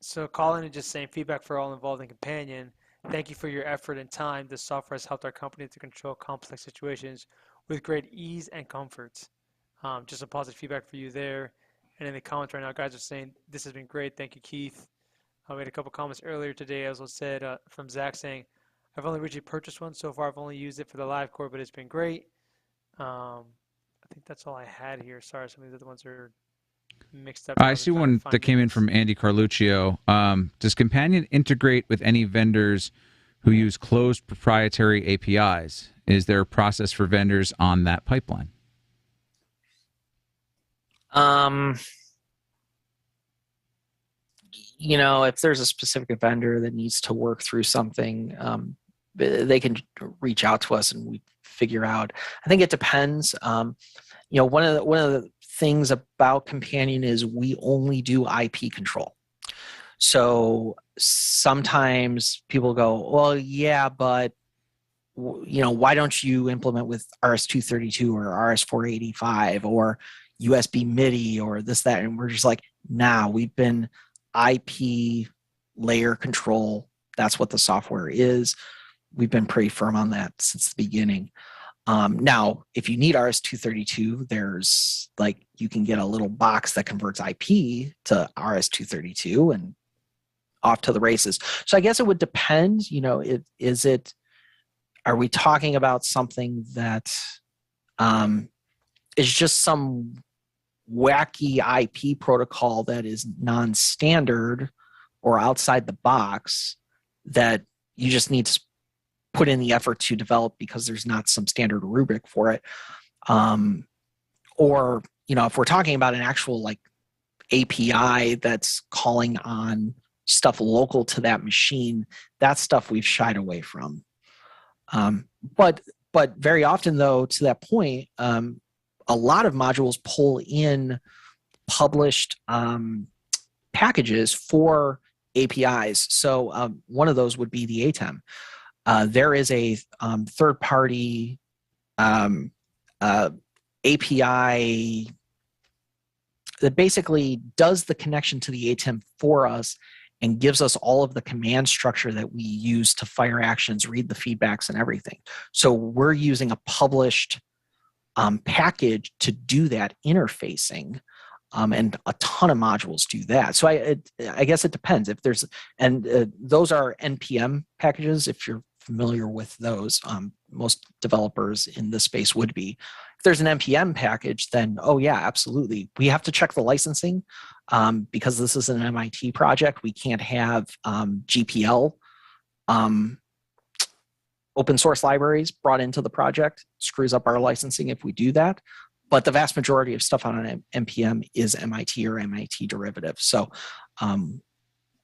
So Colin is just saying, feedback for all involved in Companion. Thank you for your effort and time. This software has helped our company to control complex situations with great ease and comfort. Just a positive feedback for you there. And in the comments right now, guys are saying, this has been great. Thank you, Keith. We had a couple comments earlier today, as was said, from Zach saying, I've only recently purchased one. So far, I've only used it for the live core, but it's been great. I think that's all I had here. Sorry, some of the other ones are mixed up. I see one that came in from Andy Carluccio. Does Companion integrate with any vendors who use closed proprietary APIs? Is there a process for vendors on that pipeline? If there's a specific vendor that needs to work through something, they can reach out to us and we figure out. I think it depends. One of the things about Companion is we only do IP control. So sometimes people go, well, yeah, but why don't you implement with RS-232 or RS-485 or USB MIDI or this, that? And we're just like, nah, we've been IP layer control. That's what the software is. we've been pretty firm on that since the beginning. Now, if you need RS-232, there's like, you can get a little box that converts IP to RS-232 and off to the races. So I guess it would depend, you know, are we talking about something that is just some wacky IP protocol that is non-standard or outside the box that you just need to put in the effort to develop because there's not some standard rubric for it? Or, you know, if we're talking about an actual like API that's calling on stuff local to that machine, that stuff we've shied away from. But very often, though, to that point, a lot of modules pull in published packages for APIs. So one of those would be the ATEM. There is a third-party API that basically does the connection to the ATEM for us and gives us all of the command structure that we use to fire actions, read the feedbacks, and everything. So we're using a published package to do that interfacing, and a ton of modules do that. So I guess it depends. If there's, and those are NPM packages, if you're familiar with those. Most developers in this space would be. If there's an NPM package, then oh yeah, absolutely. We have to check the licensing because this is an MIT project. We can't have GPL open source libraries brought into the project. It screws up our licensing if we do that. But the vast majority of stuff on an NPM is MIT or MIT derivative. So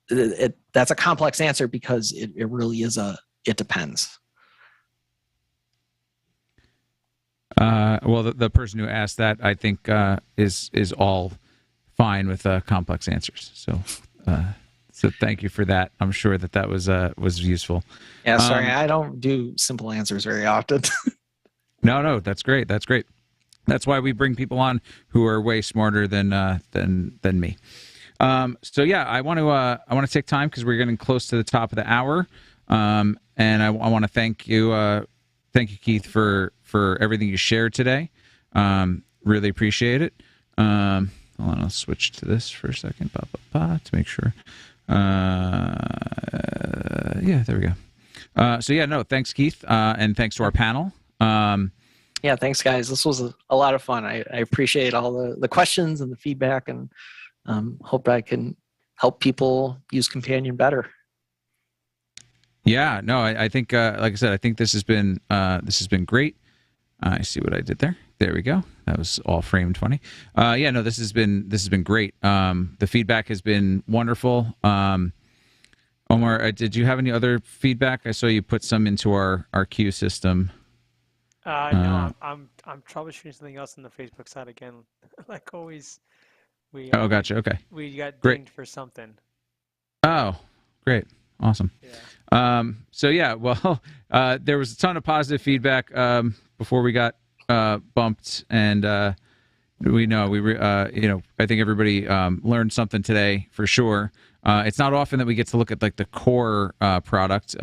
that's a complex answer because it really is it depends. Well, the person who asked that, I think, is all fine with complex answers. So thank you for that. I'm sure that was useful. Yeah, sorry, I don't do simple answers very often. No, that's great. That's great. That's why we bring people on who are way smarter than me. So yeah, I want to take time because we're getting close to the top of the hour, and I want to thank you, Keith, for everything you shared today. Really appreciate it. Hold on, I'll switch to this for a second, to make sure. Yeah, there we go. So yeah, no, thanks, Keith, and thanks to our panel. Yeah, thanks, guys. This was a lot of fun. I appreciate all the questions and the feedback, and hope I can help people use Companion better. Yeah, no, I think, like I said, I think this has been great. I see what I did there. There we go. That was all framed funny. Yeah, no, this has been great. The feedback has been wonderful. Omar, did you have any other feedback? I saw you put some into our queue system. No, I'm troubleshooting something else on the Facebook side again. Like always, gotcha. Okay. We got great. dinged for something. Oh, great. Awesome. Yeah. So yeah, well, there was a ton of positive feedback before we got bumped, and I think everybody learned something today for sure. It's not often that we get to look at like the core product.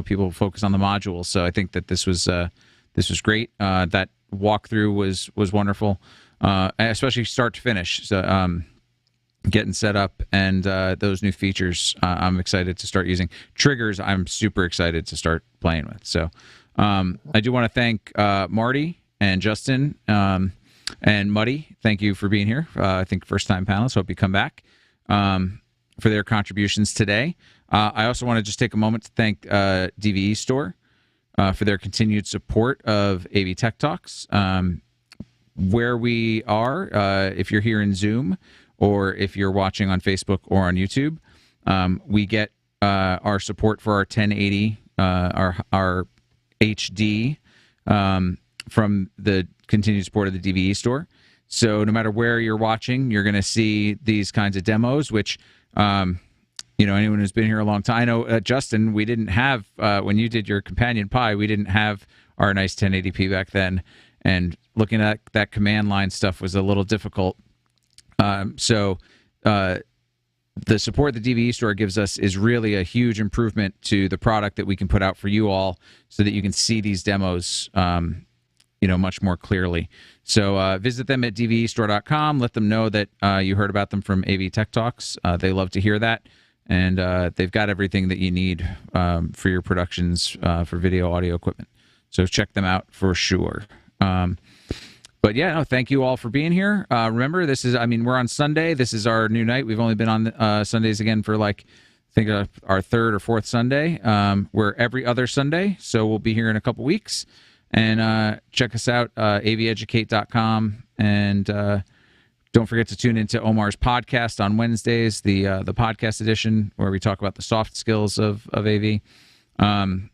People focus on the modules, so I think that this was great. That walkthrough was wonderful, especially start to finish. So getting set up and those new features, I'm excited to start using. Triggers, I'm super excited to start playing with. So I do want to thank Marty and Justin and Muddy. Thank you for being here. I think first-time panelists. Hope you come back for their contributions today. I also want to just take a moment to thank DVE Store for their continued support of AV Tech Talks. Where we are, if you're here in Zoom or if you're watching on Facebook or on YouTube, we get our support for our 1080, our HD from the continued support of the DVE Store. So no matter where you're watching, you're going to see these kinds of demos, which anyone who's been here a long time. I know, Justin, we didn't have, when you did your Companion Pi, we didn't have our nice 1080p back then. And looking at that command line stuff was a little difficult. So the support the DVE store gives us is really a huge improvement to the product that we can put out for you all, so that you can see these demos much more clearly. So visit them at dvestore.com. Let them know that you heard about them from AV Tech Talks. They love to hear that. And they've got everything that you need for your productions for video, audio equipment. So check them out for sure. But yeah, no, thank you all for being here. Remember, we're on Sunday. This is our new night. We've only been on Sundays again for I think our third or fourth Sunday. We're every other Sunday. So we'll be here in a couple weeks. And check us out, aveducate.com. And don't forget to tune into Omar's podcast on Wednesdays, the podcast edition, where we talk about the soft skills of AV. Thank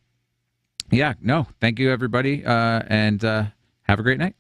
you, everybody. And have a great night.